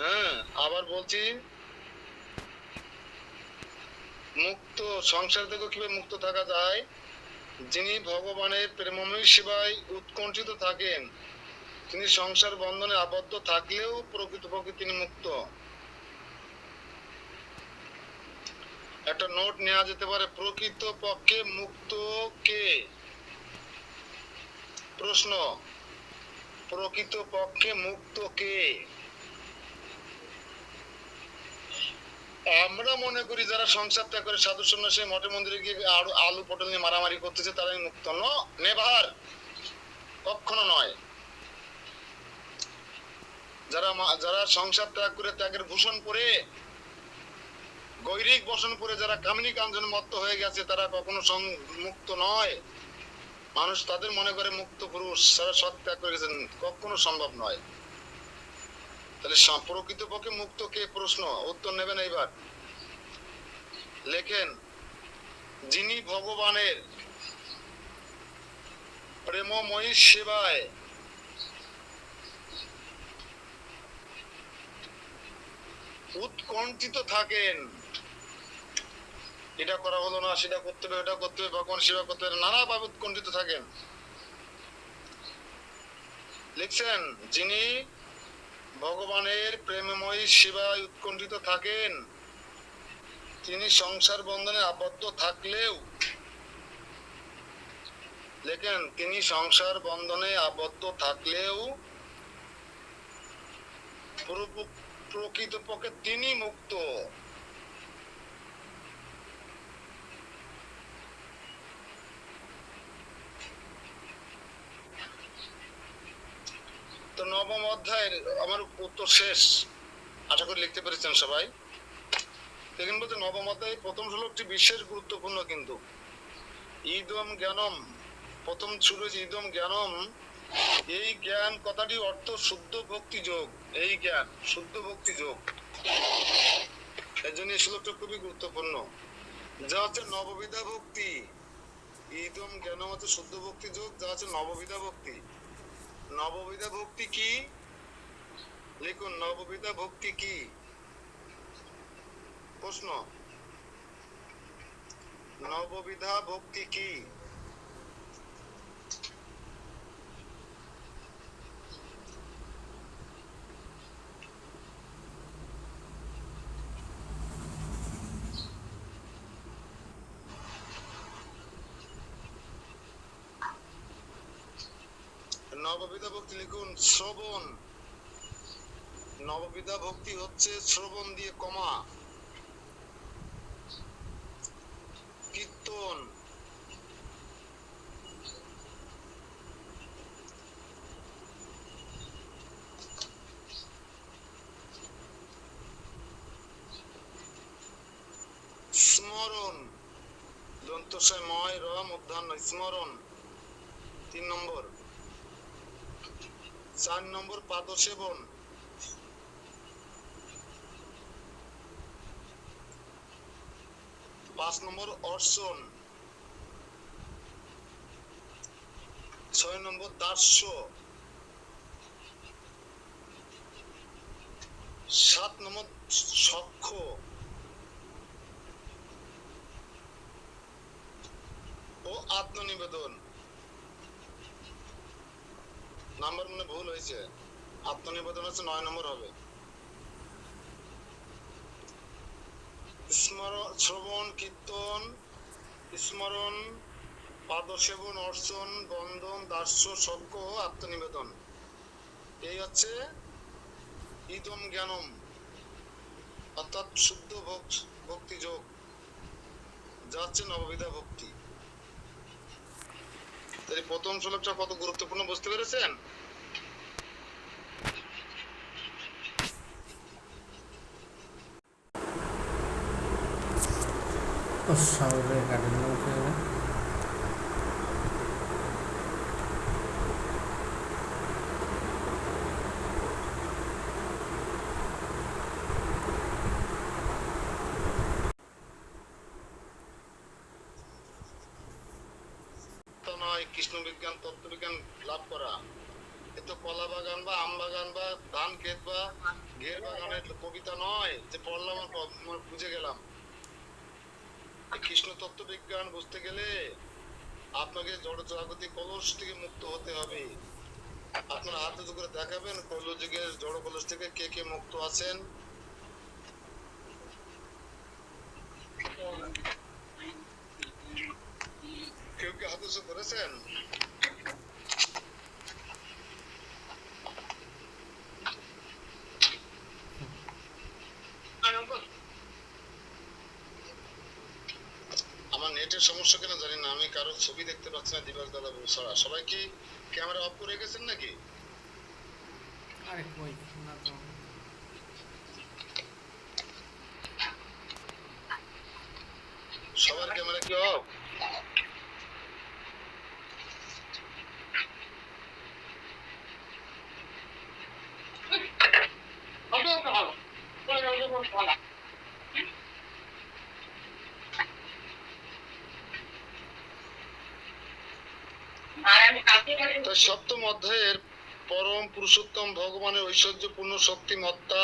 হ্যাঁ, আবার বলছি মুক্ত সংসার থেকে কিভাবে মুক্ত থাকা যায়, যিনি ভগবানের প্রেমময়ী সেবায় উৎকণ্ঠিত থাকেন তিনি সংসার বন্ধনে আবদ্ধ থাকলেও প্রকৃতপক্ষে তিনি মুক্ত। একটা নোট নেওয়া যেতে পারে, প্রকৃত পক্ষে মুক্ত কে? প্রশ্ন, প্রকৃত পক্ষে মুক্ত কে? আমরা মনে করি যারা সংসার ত্যাগ করে সাধু সন্ন্যাসী মঠে মন্দিরে গিয়ে আলু পটল নিয়ে মারামারি করতেছে তারাই মুক্ত। নেভার, কখনো নয়। যারা সংসার ত্যাগ করে ত্যাগের ভূষণ পরে গৈরিক বসন পরে যারা কামিনী কাঞ্চন মত্ত হয়ে গেছে তারা কখনো মুক্ত নয়। মানুষ তাদের মনে করে মুক্ত পুরুষ, যারা সৎ ত্যাগ করে গেছেন, কখনো সম্ভব নয়। তাহলে প্রকৃত পক্ষে মুক্ত কে? প্রশ্ন, উত্তর নেবেন এইবার। লেখেন, যিনি ভগবানের প্রেমময়ী সেবায় উৎকণ্ঠিত থাকেন। এটা করা হলো না, সেটা করতে হবে, এটা করতে হবে, ভগবান সেবা করতে হবে, নানাভাবে উৎকণ্ঠিত থাকেন। লিখছেন, যিনি ভগবানের প্রেমময়ী সেবায় উৎকণ্ঠিত থাকেন তিনি সংসার বন্ধনে আবদ্ধ থাকলেও, লেখেন, তিনি সংসার বন্ধনে আবদ্ধ থাকলেও প্রকৃতপক্ষে তিনি মুক্ত। তো নবম অধ্যায়ের আমার উত্তর শেষ, আশা করি লিখতে পেরেছেন সবাই। দেখেন বলতে নবম অধ্যায় প্রথম শ্লোকটি বিশেষ গুরুত্বপূর্ণ কিন্তু। ইদম জ্ঞানম, প্রথম শুরু হয়েছে ইদম জ্ঞানম। এই জ্ঞান কথাটি অর্থ শুদ্ধ ভক্তি যোগ। এই জ্ঞান শুদ্ধ ভক্তি যোগ, এই জন্য এই শ্লোকটা খুবই গুরুত্বপূর্ণ। যা হচ্ছে নববিধা ভক্তি। ইদম জ্ঞানম হচ্ছে শুদ্ধ ভক্তি যোগ, যা হচ্ছে নববিধা ভক্তি। নববিধা ভক্তি কি? লিখুন, নববিধা ভক্তি কি? প্রশ্ন, নববিধা ভক্তি কি? নববিধা ভক্তি লিখুন, শ্রবণ। নববিধা ভক্তি হচ্ছে শ্রবণ দিয়ে কমা, কীর্তন, স্মরণ, দন্তস্বয় ময় র মূর্ধন্য স্মরণ 3 নম্বর। 4 নম্বর পাদ সেবন। 5 নম্বর অর্চন। 6 নম্বর দাস্য। 7 নম্বর সখ্য ও আত্মনিবেদন। নাম্বার মানে ভুল হয়েছে, আত্মনিবেদন হচ্ছে 9 নম্বর হবে। শ্রবণ, কীর্তন, স্মরণ, পাদসেবন, অর্চন, বন্ধন, দাস্য, সখ্য, আত্মনিবেদন, এই হচ্ছে ইদম জ্ঞানম, অর্থাৎ শুদ্ধ ভক্তি যোগ, যা হচ্ছে নববিধা ভক্তি। তাই প্রথম শ্লোকটা কত গুরুত্বপূর্ণ বুঝতে পেরেছেন? কৃষ্ণ বিজ্ঞান তত্ত্ববিজ্ঞান লাভ করা। এ তো কলা বাগান বা আম বাগান বা ধান ক্ষেত বা ঘের বাগানের কবিতা নয় যে পড়লাম আর বুঝে গেলাম। এই কৃষ্ণ তত্ত্ববিজ্ঞান বুঝতে গেলে আপনাকে জড় জাগতিক কলস থেকে মুক্ত হতে হবে। আপনারা হাত উঁচু করে দেখাবেন কলযুগের জড় কলস থেকে কে কে মুক্ত আছেন। কেউ কি হাত উঁচু করেছেন? আমার নেটের সমস্যা কেন জানি না, আমি কারো ছবি দেখতে পাচ্ছি না দিবাস দাদা ছাড়া। সবাই কি ক্যামেরা অফ করে গেছেন নাকি? আরে কই না তো। সবার ক্যামেরা কি অফ? তাই সপ্তম অধ্যায়ের পরম পুরুষোত্তম ভগবানের ঐশ্বর্যপূর্ণ শক্তিমত্তা,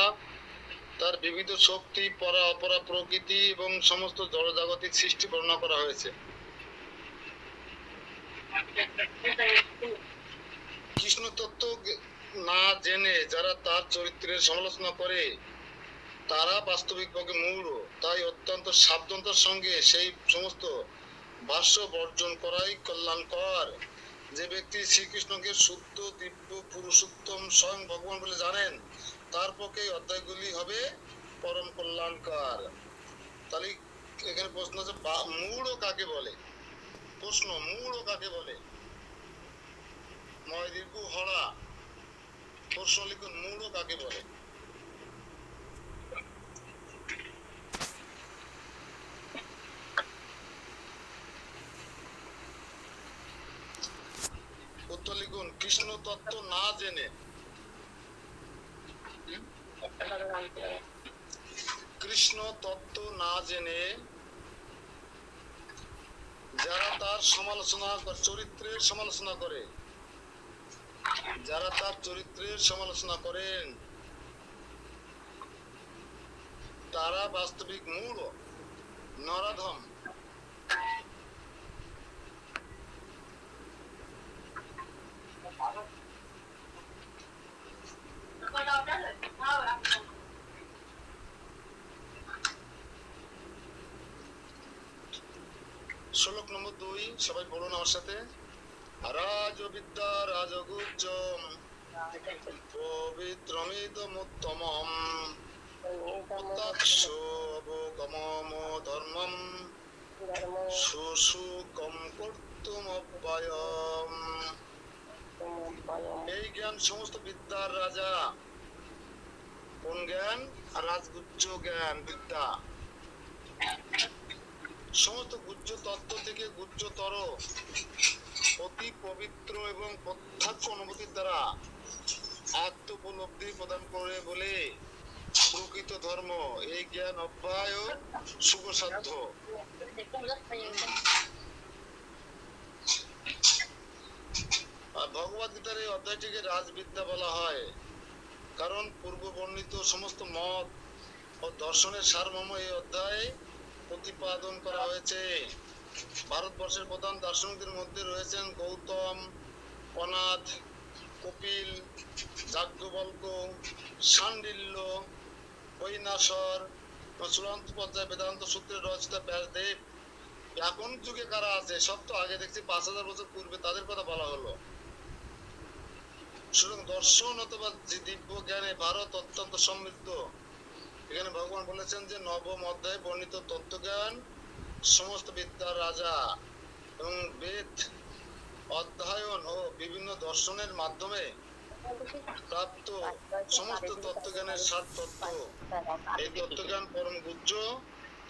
তার বিবিধ শক্তি, পরা অপরা প্রকৃতি এবং সমস্ত জড়জাগতিক সৃষ্টি বর্ণনা করা হয়েছে। কৃষ্ণ তত্ত্ব না জেনে যারা তার চরিত্রের সমালোচনা করে তারা বাস্তবিকভাবে মূঢ়। তাই অত্যন্ত সাবধানতার সঙ্গে সেই সমস্ত ভাষ্য বর্জন করাই কল্যাণকর। যে ব্যক্তি শ্রীকৃষ্ণকে শুদ্ধ দিব্য পুরুষোত্তম স্বয়ং ভগবান বলে জানেন তার পক্ষে এই অধ্যায়গুলি হবে পরম কল্যাণকর। তাহলে এখানে প্রশ্ন আছে মূঢ় কাকে বলে? প্রশ্ন মূঢ় কাকে বলে? ময় দীর্ঘ হরা প্রশ্ন লিখুন, মূঢ় কাকে বলে? উত্তর লিখুন, কৃষ্ণ তত্ত্ব না জেনে। কৃষ্ণ তত্ত্ব না জেনে যারা তার সমালোচনা চরিত্রের সমালোচনা করে, যারা তার চরিত্রের সমালোচনা করেন তারা বাস্তবিক মূঢ় নরাধম। শ্লোক নম্বর 2 সবাই বলুন আমার সাথে। রাজবিদ্যা রাজগুজ্জম পবিত্রমিদমুত্তমম প্রত্যক্ষোপগমম ধর্মম সুসুকম কর্তুমব্যয়ম। এই জ্ঞান সমস্ত বিদ্যার রাজা। কোন জ্ঞান? রাজগুজ্জ জ্ঞান বিদ্যা। সমস্ত গুহ্য তত্ত্ব থেকে গুহ্যতর অতি পবিত্র এবং প্রত্যক্ষ অনুভূতির দ্বারা আত্ম উপলব্ধি প্রদান করে বলে প্রকৃত ধর্ম। এই জ্ঞান অব্যয় ও সুখসাধ্য। আর ভগবদ গীতার এই অধ্যায়টিকে রাজবিদ্যা বলা হয় কারণ পূর্ব বর্ণিত সমস্ত মত ও দর্শনের সারমর্ম এই অধ্যায়ে প্রতিপাদন করা হয়েছে। ভারতবর্ষের প্রধান দার্শনিকদের মধ্যে রয়েছেন গৌতম, কনাদ, কপিল, যাজ্ঞবল্ক, শাণ্ডিল্য, বৈনাসর, চূড়ান্ত পর্যায়ে বেদান্ত সূত্রের রচয়িতা ব্যাসদেব। এখন যুগে কারা আছে? সব তো আগে দেখছি 5000 বছর পূর্বে, তাদের কথা বলা হলো। সুতরাং দর্শন অথবা দিব্য জ্ঞানে ভারত অত্যন্ত সমৃদ্ধ। এখানে ভগবান বলেছেন যে নবম অধ্যায়ে বর্ণিত তত্ত্বজ্ঞান সমস্ত বিদ্যার রাজা এবং বেদ অধ্যয়ন ও বিভিন্ন দর্শনের মাধ্যমে প্রাপ্ত সমস্ত তত্ত্বজ্ঞানের সাত তত্ত্ব। এই তত্ত্বজ্ঞান পরম গুহ্য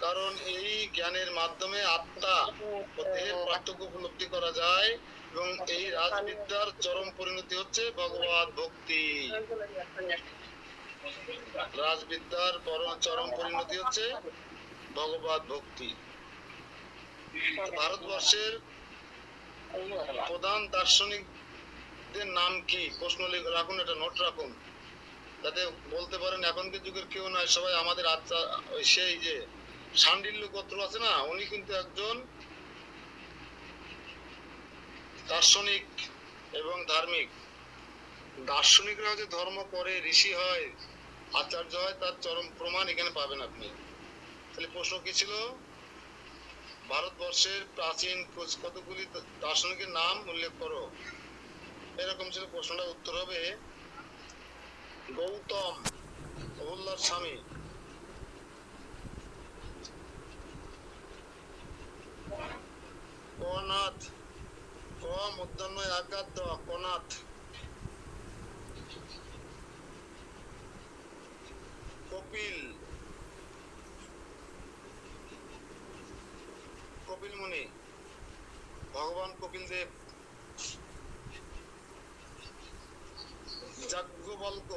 কারণ এই জ্ঞানের মাধ্যমে আত্মা ও দেহের পার্থক্য উপলব্ধি করা যায় এবং এই রাজবিদ্যার চরম পরিণতি হচ্ছে ভগবত ভক্তি। রাজবিদ্যার চরম পরিণতি হচ্ছে ভগবত ভক্তি। ভারতবর্ষের প্রধান দার্শনিকদের নাম কি? প্রশ্ন রাখুন, এটা নোট রাখুন, যাতে বলতে পারেন এখনকার যুগের কেউ নয়, সবাই আমাদের আচ্ছা ওই সেই যে শাণ্ডিল্য গোত্র আছে না, উনি কিন্তু একজন দার্শনিক এবং ধার্মিক। দার্শনিকরা যে ধর্ম করে, ঋষি হয়, আচার্য হয়, তার চরম প্রমাণ এখানে পাবেন আপনি। তাহলে প্রশ্ন কি ছিল? ভারতবর্ষের প্রাচীন কতগুলি দার্শনিকের নাম উল্লেখ করো, এরকম ছিল প্রশ্নটা। উত্তর হবে গৌতম, অহল্যার স্বামী, কনাথ, ক মধ্যাহ্ন আকার দ, কনাথ, কপিল, কপিল মুনি, ভগবান কপিল দেব, যাজ্ঞবল্ক,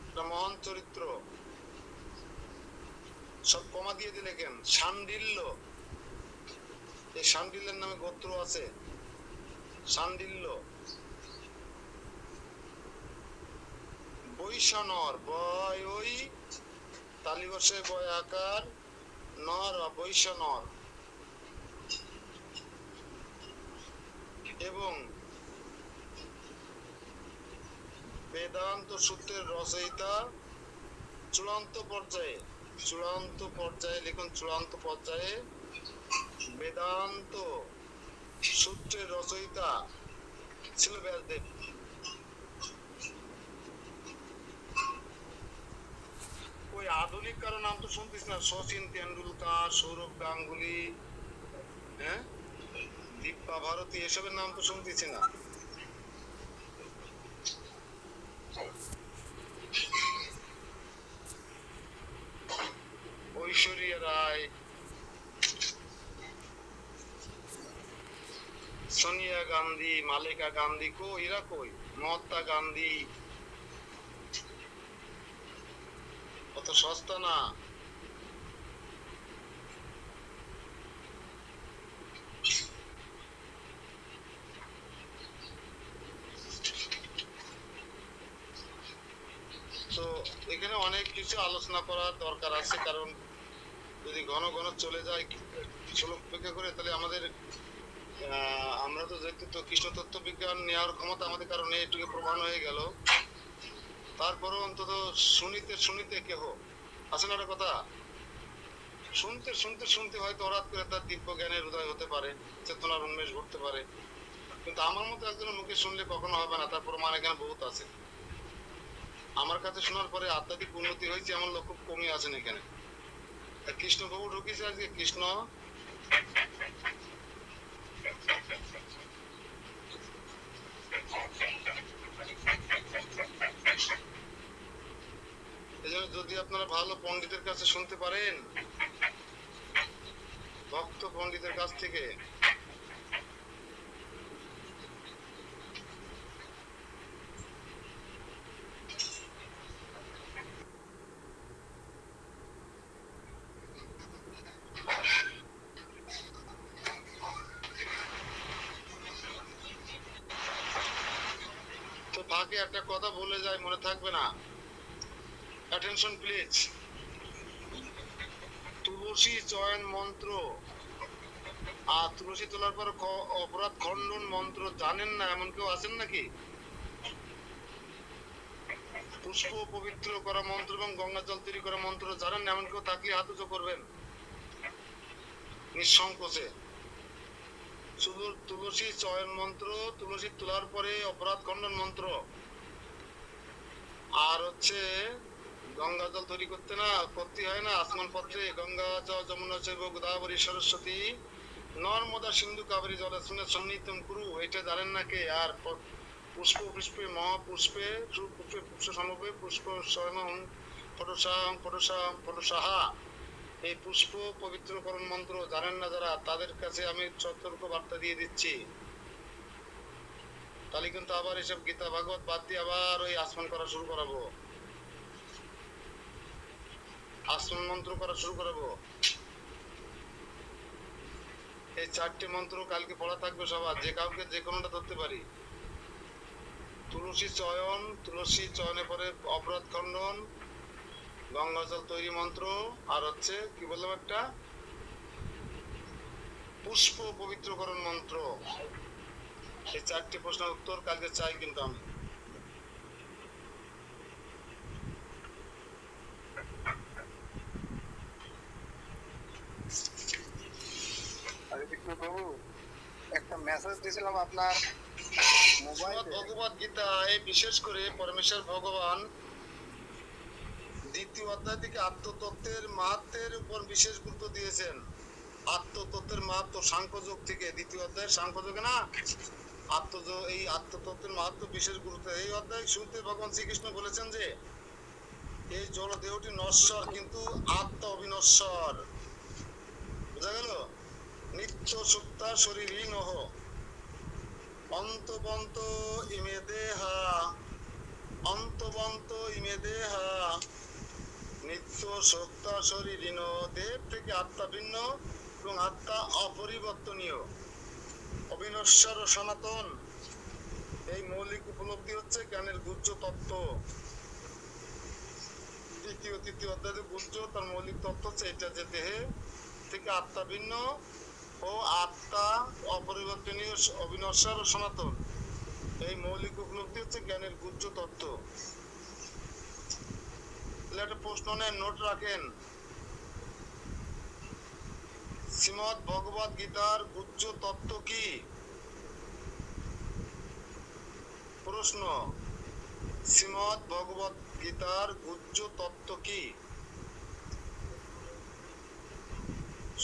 একটা মহান চরিত্র, সব কমা দিয়ে দিলে কেন? শাণ্ডিল্য, এই শাণ্ডিল্যের নামে গোত্র আছে, শাণ্ডিল্য। বৈশানর, বয় ওই তালিবর্ষে বয় আকার, নর বৈশানর, এবং বেদান্ত সূত্রের রচয়িতা। চূড়ান্ত পর্যায়ে লিখুন, চূড়ান্ত পর্যায়ে বেদান্ত সূত্রের রচয়িতা ছিল ব্যাসদেব। ওই আধুনিক কারো নাম তো শুনতিস না, শচীন তেন্ডুলকার, সৌরভ গাঙ্গুলি, হ্যাঁ, দীপা ভারতী, এসবের নাম তো শুনতেছি না। ঐশ্বরিয়া রায়, সোনিয়া গান্ধী, মালেকা গান্ধী, এরা কই? মহাত্মা গান্ধী, অত সস্তা না। তো এখানে অনেক কিছু আলোচনা করার দরকার আছে, কারণ যদি ঘন ঘন চলে যায় শ্লোক অপেক্ষা করে, তাহলে আমাদের আমরা তো যেহেতু তো কৃষ্ণ তত্ত্ব বিজ্ঞান নেওয়ার ক্ষমতা আমাদের কারণে এটুকু প্রমাণ হয়ে গেল। তারপরে অন্তত শুনিতে কেহ আছে না, একটা কথা, শুনতে হয়তো হঠাৎ করে তার দিব্য জ্ঞানের উদয় হতে পারে, চেতনার উন্মেষ ঘটতে পারে, কিন্তু আমার মতো একজনের মুখে শুনলে কখনো হবে না, তার প্রমাণ এখানে বহুত আছে। আমার কাছে শোনার পরে আধ্যাত্মিক উন্নতি হয়েছে এমন লোক খুব কমই আছেন এখানে। কৃষ্ণ বাবু ঢুকিয়েছে আজকে, কৃষ্ণ এজন্য যদি আপনারা ভালো পণ্ডিতের কাছে শুনতে পারেন, ভক্ত পণ্ডিতের কাছ থেকে, তো ফাঁকে একটা কথা বলে যায়, মনে থাকবে না, অ্যাটেনশন প্লিজ। তুলসী চয়ন মন্ত্র আর তুলসী তোলার পর অপরাধ খণ্ডন মন্ত্র জানেন না এমন কেউ আছেন নাকি? পুষ্প পবিত্র করা মন্ত্র এবং গঙ্গা জল তৈরি করা মন্ত্র জানেন না এমন কেউ থাকলে হাত উঁচু করবেন নিঃসংকোচে। শুধু তুলসী চয়ন মন্ত্র, তুলসী তোলার পরে অপরাধ খণ্ডন মন্ত্র, আর হচ্ছে গঙ্গা জল তৈরি করতে হয় না আসমান পত্রে, গঙ্গা চ যমুনা চৈব গোদাবরী সরস্বতী নর্মদা সিন্ধু কাবেরী জলে শুনে সন্নিহিতম কুরু, এটা জানেন না কে? আর পুষ্পে মহাপুষ্পে সুপুষ্পে পুষ্প সমবে পুষ্প স্বয়ং ফটোসাহা, এই পুষ্প পবিত্রকরণ মন্ত্র জানেন না যারা, তাদের কাছে আমি সতর্ক বার্তা দিয়ে দিচ্ছি। তাহলে কিন্তু আবার এসব গীতা ভাগবত বাদ দিয়ে আবার ওই আসমান করা শুরু করাবো, আসমান মন্ত্র করা শুরু করাবো। এই 4টি মন্ত্র কালকে পড়া থাকবে সবার, যে কাউকে যে কোনোটা ধরতে পারি। তুলসী চয়নের পরে অপরাধ খণ্ডন, গঙ্গাজল তৈরি মন্ত্র, আর হচ্ছে কি বললাম একটা পুষ্প পবিত্রকরণ মন্ত্র। এই 4টি প্রশ্নের উত্তর কালকে চাই কিন্তু আমি। হরে কৃষ্ণ প্রভু, একটা মেসেজ দিয়েছিলাম আপনার মোবাইলে। ভগবত গীতায় বিশেষ করে পরমেশ্বর ভগবান দ্বিতীয় অধ্যায় থেকে আত্মতত্ত্বের মাহাত্মের উপর বিশেষ গুরুত্ব দিয়েছেন। আত্মতত্ত্বের মাহাত্ম সাংখ্যযোগ থেকে, দ্বিতীয় অধ্যায় সাংখ্যযোগে না, এই আত্মতত্ত্বের মাহাত্ম বিশেষ গুরুত্ব। এই অধ্যায় শুরুতে ভগবান শ্রীকৃষ্ণ বলেছেন যে এই জড় দেহটি নশ্বর, কিন্তু আত্মা অবিনশ্বর। বোঝা গেল? নিত্য সুপ্তা শরীরই নহ, অন্তবন্ত ইমে দেহা, অন্তবন্ত ইমে দেহা, নিত্য সত্তা শরীরিন। দেহ থেকে আত্মা ভিন্ন এবং আত্মা অপরিবর্তনীয়, অবিনশ্বর ও সনাতন। এই মৌলিক উপলব্ধি হচ্ছে জ্ঞানের গুহ্য তত্ত্ব। তৃতীয় অধ্যায়ে গুহ্য তার মৌলিক তত্ত্ব হচ্ছে এটা, যে দেহে থেকে আত্মা ভিন্ন ও আত্মা অপরিবর্তনীয়, অবিনশ্বর ও সনাতন। এই মৌলিক উপলব্ধি হচ্ছে জ্ঞানের গুহ্য তত্ত্ব। একটা প্রশ্ন নেন, নোট রাখেন। শ্রীমদ ভগবত গীতার গুহ্য তত্ত্ব কি? প্রশ্ন, শ্রীমদ ভগবত গীতার গুহ্য তত্ত্ব কি?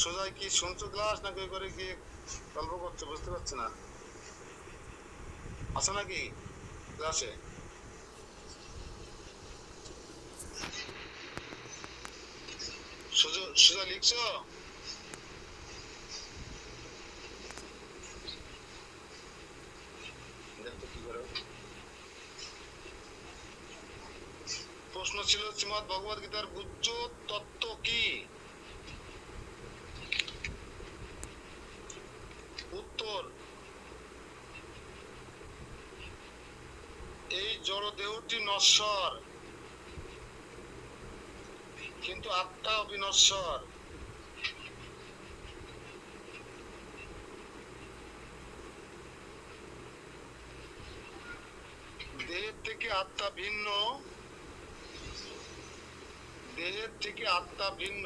সোজাই কি শুনছো ক্লাস, না কেউ করে কি গল্প করছে? বুঝতে পারছি না, আছে নাকি ক্লাসে? সোজা লিখছো? প্রশ্ন ছিল শ্রীমদ ভগবত গীতার গুহ্য তত্ত্ব কি? উত্তর, এই জড় দেহটি নশ্বর, কিন্তু আত্মা অবিনশ্বর। দেহের থেকে আত্মা ভিন্ন, দেহের থেকে আত্মা ভিন্ন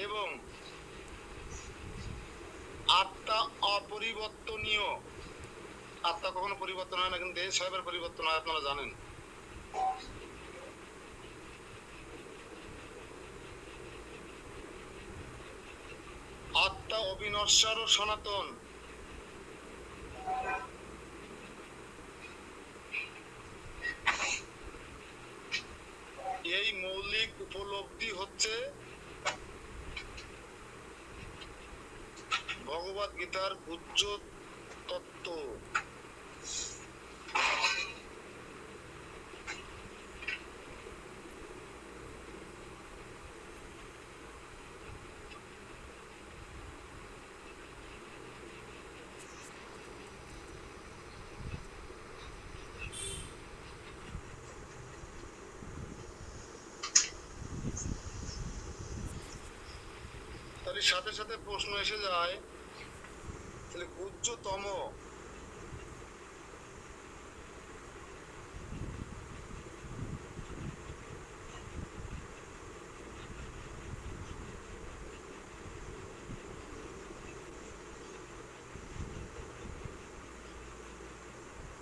এবং আত্মা অপরিবর্তনীয়। আত্মা কখনো পরিবর্তন হয় না, কিন্তু দেহ সাহেবের পরিবর্তন হয়, আপনারা জানেন। আত্মা অবিনশ্বর ও সনাতন। এই মৌলিক উপলব্ধি হচ্ছে ভগবত গীতার গুহ্য তত্ত্ব। তাহলে সাথে সাথে প্রশ্ন এসে যায়, তাহলে গুহ্যতম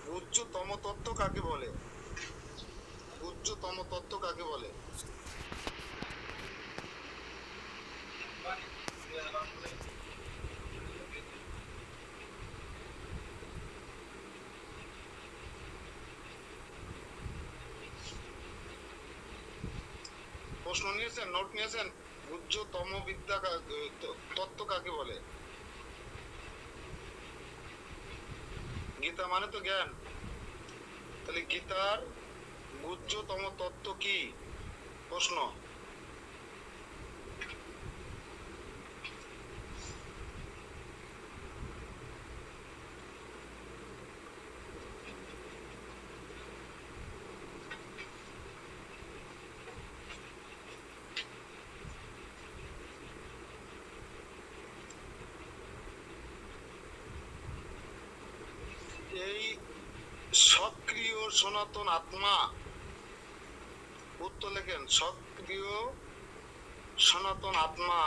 গুহ্যতম তত্ত্ব কাকে বলে? গুহ্যতম তত্ত্ব কাকে বলে? প্রশ্ন নিয়েছেন, নোট নিয়েছেন? গুহ্যতম বিদ্যা তত্ত্ব কাকে বলে? গীতা মানে তো জ্ঞান, তাহলে গীতার গুহ্যতম তত্ত্ব কি? প্রশ্ন। সনাতন আত্মা? উত্তর লেখেন, সক্রিয় সনাতন আত্মা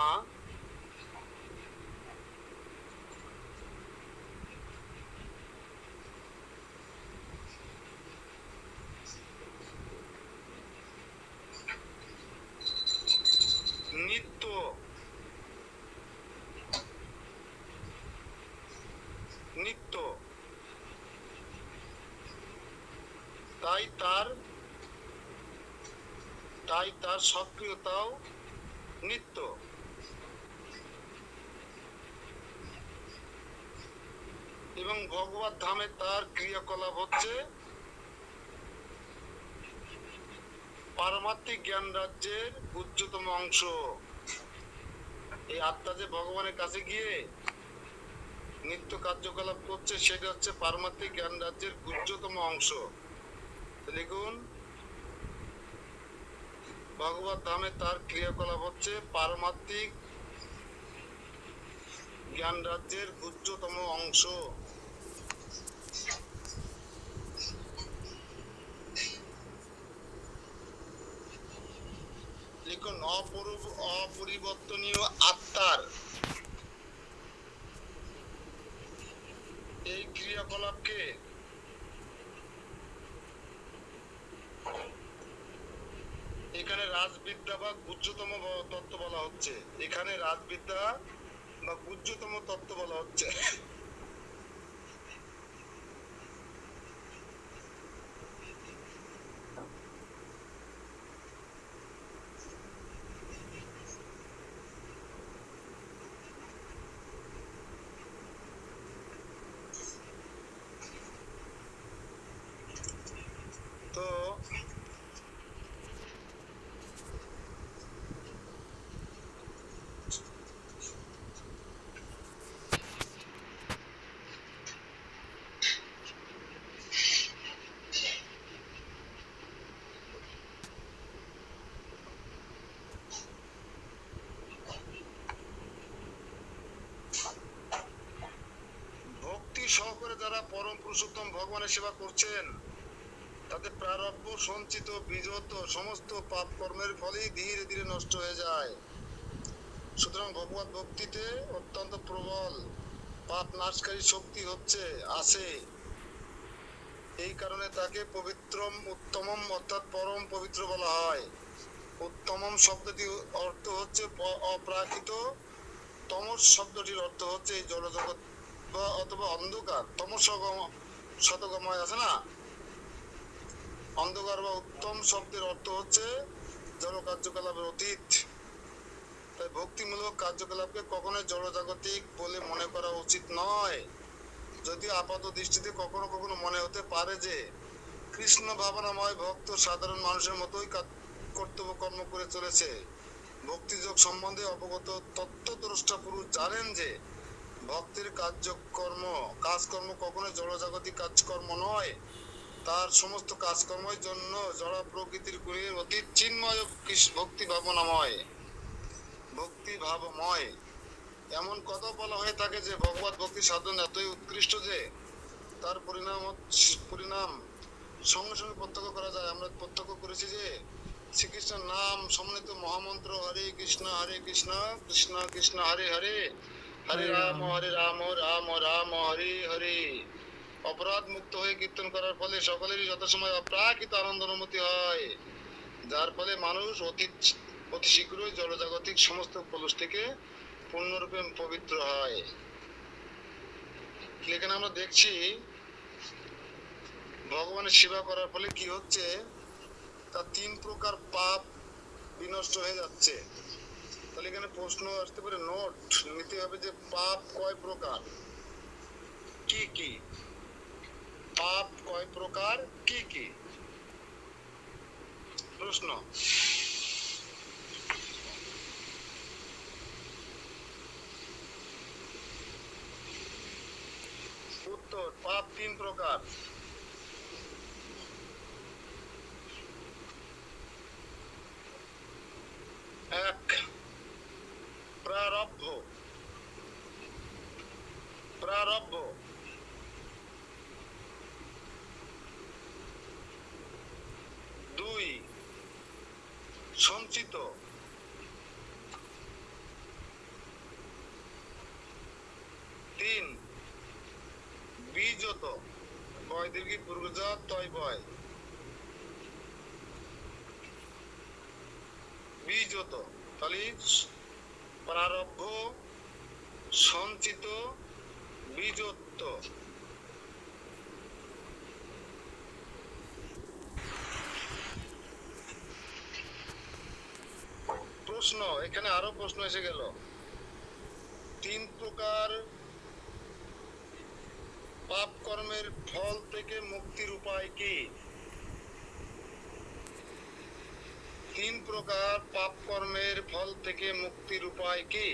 নিত্য নিত্য তাই তার সক্রিয়তাও নিত্য। এবং ভগবত ধামে তার ক্রিয়াকলাপ হচ্ছে পারমাত্মিক জ্ঞান রাজ্যের উচ্চতম অংশ। এই আত্মা যে ভগবানের কাছে গিয়ে নিত্য কার্যকলাপ করছে সেটা হচ্ছে পারমাত্মিক জ্ঞান রাজ্যের উচ্চতম অংশ। লিখুন, ভগবত ধামে তার ক্রিয়াকলাপ হচ্ছে পারমাত্মিক জ্ঞান রাজ্যের উচ্চতম অংশ। লিখুন, অপরিবর্তনীয় আত্মার এই ক্রিয়াকলাপকে এখানে রাজবিদ্যা বা গুহ্যতম তত্ত্ব বলা হচ্ছে। এখানে রাজবিদ্যা বা গুহ্যতম তত্ত্ব বলা হচ্ছে। তো ভক্তি সহকারে যারা পরম পুরুষোত্তম ভগবানের সেবা করছেন তাদের প্রারব্ধ সঞ্চিত বিজত সমস্ত পাপ কর্মের ফলেই ধীরে ধীরে নষ্ট হয়ে যায়। সুতরাং ভগবত ভক্তিতে অত্যন্ত প্রবল পাপ নাশকারী শক্তি আছে। এই কারণে তাকে পবিত্রম উত্তমম অর্থাৎ পরম পবিত্র বলা হয়। উত্তমম শব্দটির অর্থ হচ্ছে অপ্রাকৃত, তমস শব্দটির অর্থ হচ্ছে এই জড়জগৎ বা অথবা অন্ধকার। শতগময় আছে না, অন্ধকার বা উত্তম শব্দের অর্থ হচ্ছে জড় কার্যকলাপের অতীত। তাই ভক্তিমূলক কার্যকলাপকে কখনোই জড়জাগতিক বলে মনে করা উচিত নয়। যদিও আপাত দৃষ্টিতে কখনো কখনো মনে হতে পারে যে কৃষ্ণ ভাবনাময় ভক্ত সাধারণ মানুষের মতোই কর্তব্য কর্ম করে চলেছে। ভক্তিযোগ সম্বন্ধে অবগত তত্ত্বদ্রষ্টা পুরুষ জানেন যে ভক্তের কাজকর্ম কখনোই জড়জাগতিক কাজকর্ম নয়। তার সমস্ত কাজকর্মের জন্য জড় প্রকৃতির গুণের অতীত চিন্ময় ভক্তি ভাবময়। এমন কথা বলা হয়ে থাকে যে ভগবত ভক্তি সাধন এতই উৎকৃষ্ট যে তার পরিণাম সঙ্গে সঙ্গে প্রত্যক্ষ করা যায়। আমরা প্রত্যক্ষ করেছি যে শ্রীকৃষ্ণের নাম সমন্বিত মহামন্ত্র হরে কৃষ্ণ কৃষ্ণ কৃষ্ণ হরে হরে, হরে রাম রাম রাম হরে হরে। অপরাধ মুক্ত হয়ে কীর্তন করার ফলে সকলেরই যথাসময় অপ্রাকৃত আনন্দ অনুমতি হয়, যার ফলে মানুষ অতি শীঘ্রই জড়জাগতিক সমস্ত কলুষ থেকে পূর্ণরূপে পবিত্র হয়। এখানে আমরা দেখছি ভগবানের সেবা করার ফলে কি হচ্ছে, তার 3 প্রকার পাপ বিনষ্ট হয়ে যাচ্ছে। তাহলে এখানে প্রশ্ন আসতে পারে, নোট নিতে হবে যে পাপ কয় প্রকার, কি কি পাপ কয় প্রকার, কি কি? প্রশ্ন। উত্তর, পাপ 3 প্রকার। এক, প্রারব্ধ। সঞ্চিত, 3 বীজত, বয় দীর্ঘি পূর্বজাত তয় বয়, বীজত, তাহলে প্রারব্ধ, সঞ্চিত, বীজত্ব। প্রশ্ন, এখানে আরো প্রশ্ন এসে গেল। 3 প্রকার পাপ কর্মের ফল থেকে মুক্তির উপায় কি? 3 প্রকার পাপ কর্মের ফল থেকে মুক্তির উপায় কি?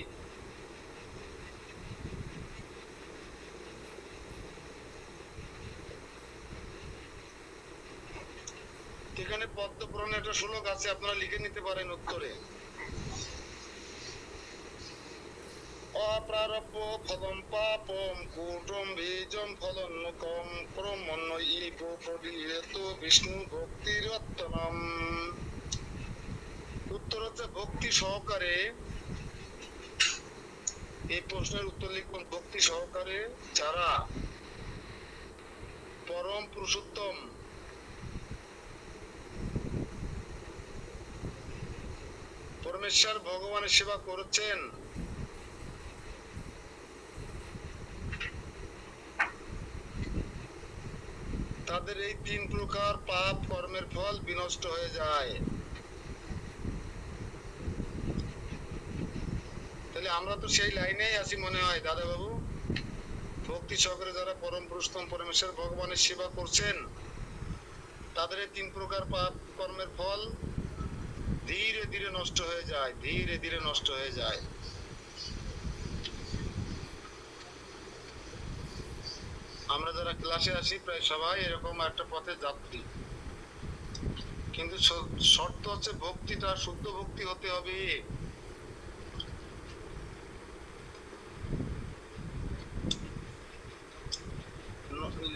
এখানে পদ্মপুরাণে একটা শ্লোক আছে, আপনারা লিখে নিতে পারেন উত্তরে। অপ্রারব্ধ ফলম পাপম কূটম বীজম ফলন্নকম ক্রমণ্যইব প্রদীয়ত বিষ্ণু ভক্তিরত্তনম। উত্তর হচ্ছে ভক্তি সহকারে। এই প্রশ্নের উত্তর লিখুন, ভক্তি সহকারে যারা পরম পুরুষোত্তম পরমেশ্বর ভগবানের সেবা করেছেন, তাদের এই 3 প্রকার পাপ কর্মের ফল বিনষ্ট হয়ে যায়। তাহলে আমরা তো সেই লাইনেই আছি মনে হয় দাদা বাবু। ভক্তি সহকারে যারা পরম পুরুষোত্তম পরমেশ্বর ভগবানের সেবা করছেন, তাদের এই 3 প্রকার পাপ কর্মের ফল ধীরে ধীরে নষ্ট হয়ে যায়, ধীরে ধীরে নষ্ট হয়ে যায়। আমরা যারা ক্লাসে আসি প্রায় সবাই এরকম একটা পথে যাত্রী, কিন্তু শর্ত হচ্ছে ভক্তিটা শুদ্ধ ভক্তি হতে হবে।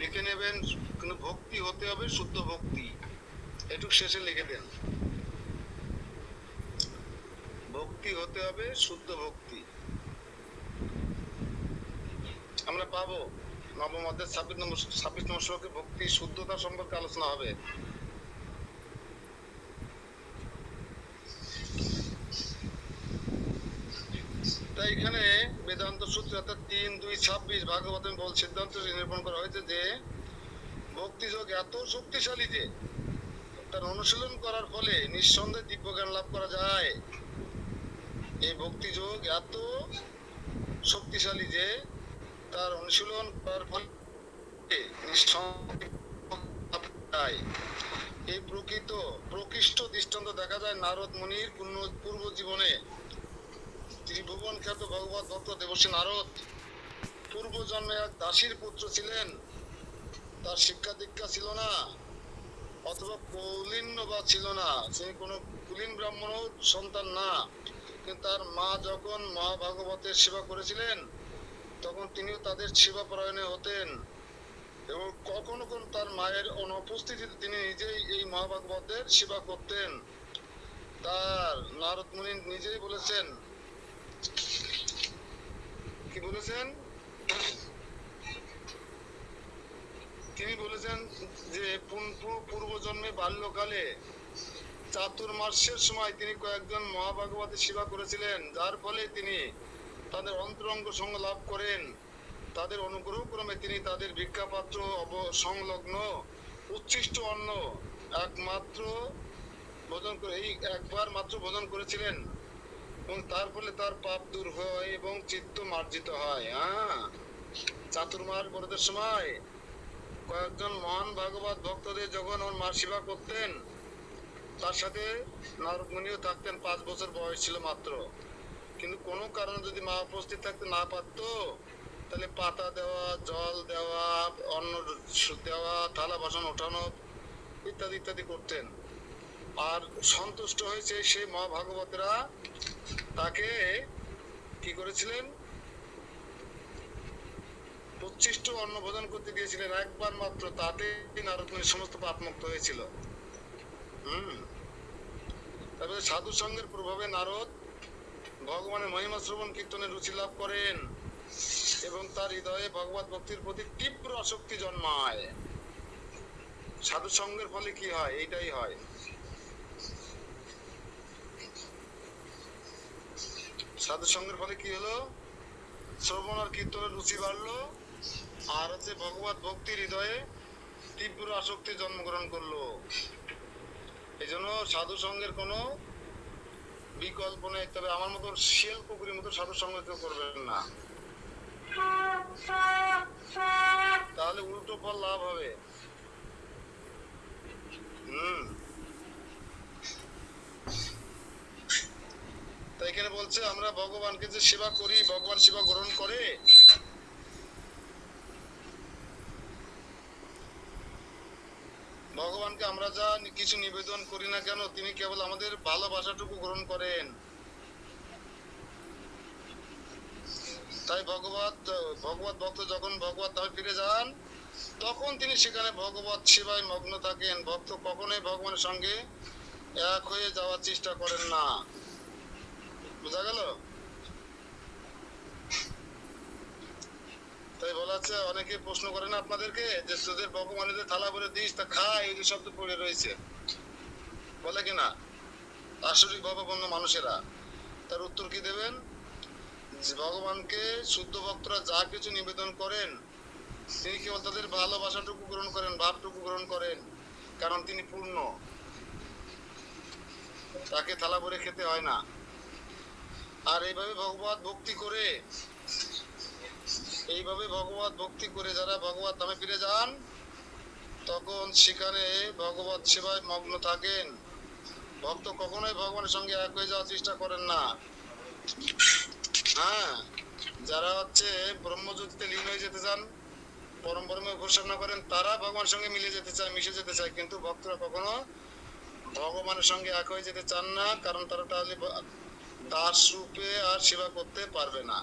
লিখে নেবেন, কিন্তু ভক্তি হতে হবে শুদ্ধ ভক্তি, এটুক শেষে লিখে দেন। ভক্তি হতে হবে শুদ্ধ ভক্তি। আমরা পাবো নবম অধ্যায় 26 নম্বর শ্লোকে ভক্তি শুদ্ধতা সম্পর্কে আলোচনা হবে। তাই এখানে বেদান্ত সূত্র অর্থাৎ 3:2:26 ভাগবত সিদ্ধান্ত নিরূপণ করা হয়েছে যে ভক্তি যোগ এত শক্তিশালী যে তার অনুশীলন করার ফলে নিঃসন্দেহে দিব্য জ্ঞান লাভ করা যায়। এই ভক্তি যোগ এত শক্তিশালী যে তার অনুশীলন করার ফলে নিঃসন্দেহে এই প্রকৃষ্ট দৃষ্টান্ত দেখা যায় নারদ মুনির পূর্ব জীবনে। ত্রিভুবন খ্যাত ভগবত ভক্ত দেবর্ষী নারদ পূর্ব জন্মে এক দাসীর পুত্র ছিলেন। তার শিক্ষা দীক্ষা ছিল না, অথবা কৌলিন্য বা ছিল না, তিনি কোনো কুলীন ব্রাহ্মণ সন্তান না। কিন্তু তার মা যখন মহাভাগবতের সেবা করেছিলেন, তখন তিনিও তাদের সেবা পরায়ণে হতেন, এবং কখনো কখনো তার মায়ের অনুপস্থিতিতে তিনি নিজেই এই মহাভাগবতের সেবা করতেন। তার নারদ মুনি নিজেই বলেছেন, কি বলেছেন? তিনি বলেছেন যে পূর্ব জন্মে বাল্যকালে চাতুর্মাস্যের সময় তিনি কয়েকজন মহাভাগবতের সেবা করেছিলেন, যার ফলে তিনি তাদের অন্তরঙ্গ সঙ্গ লাভ করেন। তাদের অনুগ্রহ ক্রমে তিনি তাদের ভিক্ষাপাত্র সংলগ্ন উচ্ছিষ্ট অন্ন একমাত্র ভোজন করে এই একবার মাত্র ভোজন করেছিলেন, এবং তার ফলে তার পাপ দূর হয় এবং চিত্ত মার্জিত হয়। চাতুর্মাস ব্রতের সময় কয়েকজন মহান ভাগবত ভক্তদের যখন ওর মার সেবা করতেন, তার সাথে নারদ মুনিও থাকতেন। 5 বছর বয়স ছিল মাত্র, কিন্তু কোনো কারণে যদি মা উপস্থিত থাকতে না পারতো, তাহলে পাতা দেওয়া, জল দেওয়া, অন্ন দেওয়া, থালা বাসন ওঠানো ইত্যাদি ইত্যাদি করতেন। আর সন্তুষ্ট হয়েছে সেই মহাভাগবতরা তাকে কি করেছিলেন? উচ্ছিষ্ট অন্ন ভোজন করতে দিয়েছিলেন একবার মাত্র, তাতে নারদ মুনির সমস্ত পাপ মুক্ত হয়েছিল। তারপরে সাধু সঙ্গের প্রভাবে নারদ ভগবানের মহিমা শ্রবণ কীর্তনে রুচি লাভ করেন এবং তার হৃদয়ে ভগবত ভক্তির প্রতি তীব্র আসক্তি জন্মায়। সাধু সঙ্গের ফলে কি হয়? এইটাই হয়। সাধু সঙ্গের ফলে কি হলো? শ্রবণ আর কীর্তনের রুচি বাড়লো, আর হচ্ছে ভগবত ভক্তির হৃদয়ে তীব্র আসক্তি জন্মগ্রহণ করলো। এই জন্য সাধু সঙ্গের কোনো বিকল্প নেই। তবে আমার মতো শিয়াল কুকুরের মতো সাধু সঙ্গ কেউ করবেন না, তাহলে উল্টো ফল লাভ হবে। তাই এখানে বলছে আমরা ভগবানকে যে সেবা করি, ভগবান সেবা গ্রহণ করে। ভগবানকে আমরা যা কিছু নিবেদন করি না কেন, তিনি কেবল আমাদের ভালোবাসাটুকু গ্রহণ করেন। তাই ভগবত ভক্ত যখন ভগবত ধামে ফিরে যান, তখন তিনি সেখানে ভগবত সেবায় মগ্ন থাকেন। ভক্ত কখনোই ভগবানের সঙ্গে এক হয়ে যাওয়ার চেষ্টা করেন না। বোঝা গেল? তাই বলা হচ্ছে, অনেকে প্রশ্ন করেন আপনাদেরকে যে তোদের ভগবানের থালা ভরে দিস, তা খায়, এই যে শব্দ পড়ে রয়েছে, বলে কিনা আসরিক ভাবাপন্ন মানুষেরা। তার উত্তর কি দেবেন? যে ভগবানকে শুদ্ধ ভক্তরা যা কিছু নিবেদন করেন, তিনি কেবল তাদের ভালোবাসাটুকু গ্রহণ করেন, ভাবটুকু গ্রহণ করেন, কারণ তিনি পূর্ণ, তাকে থালা ভরে খেতে হয় না। আর এইভাবে ভগবত ভক্তি করে যারা ভগবত ধামে ফিরে যান, তখন সেখানে ভগবত সেবায় মগ্ন থাকেন। ভক্ত কখনোই ভগবানের সঙ্গে এক হয়ে যাওয়ার চেষ্টা করেন না। হ্যাঁ, যারা হচ্ছে ব্রহ্মজ্যোতিতে লীন হয়ে যেতে চান, পরম ব্রহ্মে ঘোষণা করেন, তারা ভগবানের সঙ্গে মিলে যেতে চায়, মিশে যেতে চায়। কিন্তু ভক্তরা কখনো ভগবানের সঙ্গে এক হয়ে যেতে চান না, কারণ তারা তাহলে তার রূপে আর সেবা করতে পারবে না।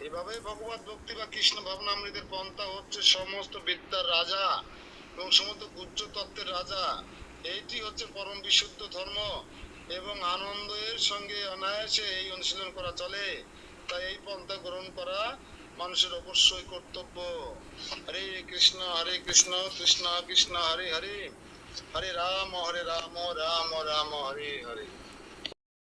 এভাবে ভগবত ভক্তি বা কৃষ্ণ ভাবনামৃতের পন্থা হচ্ছে সমস্ত বিদ্যার রাজা এবং সমস্ত গুহ্য তত্ত্বের রাজা। এইটি হচ্ছে পরম বিশুদ্ধ ধর্ম এবং আনন্দের সঙ্গে অনায়াসে এই অনুশীলন করা চলে। তাই এই পন্থা গ্রহণ করা মানুষের অবশ্যই কর্তব্য। হরে কৃষ্ণ কৃষ্ণ কৃষ্ণ হরে হরে, হরে রাম রাম রাম হরে হরে।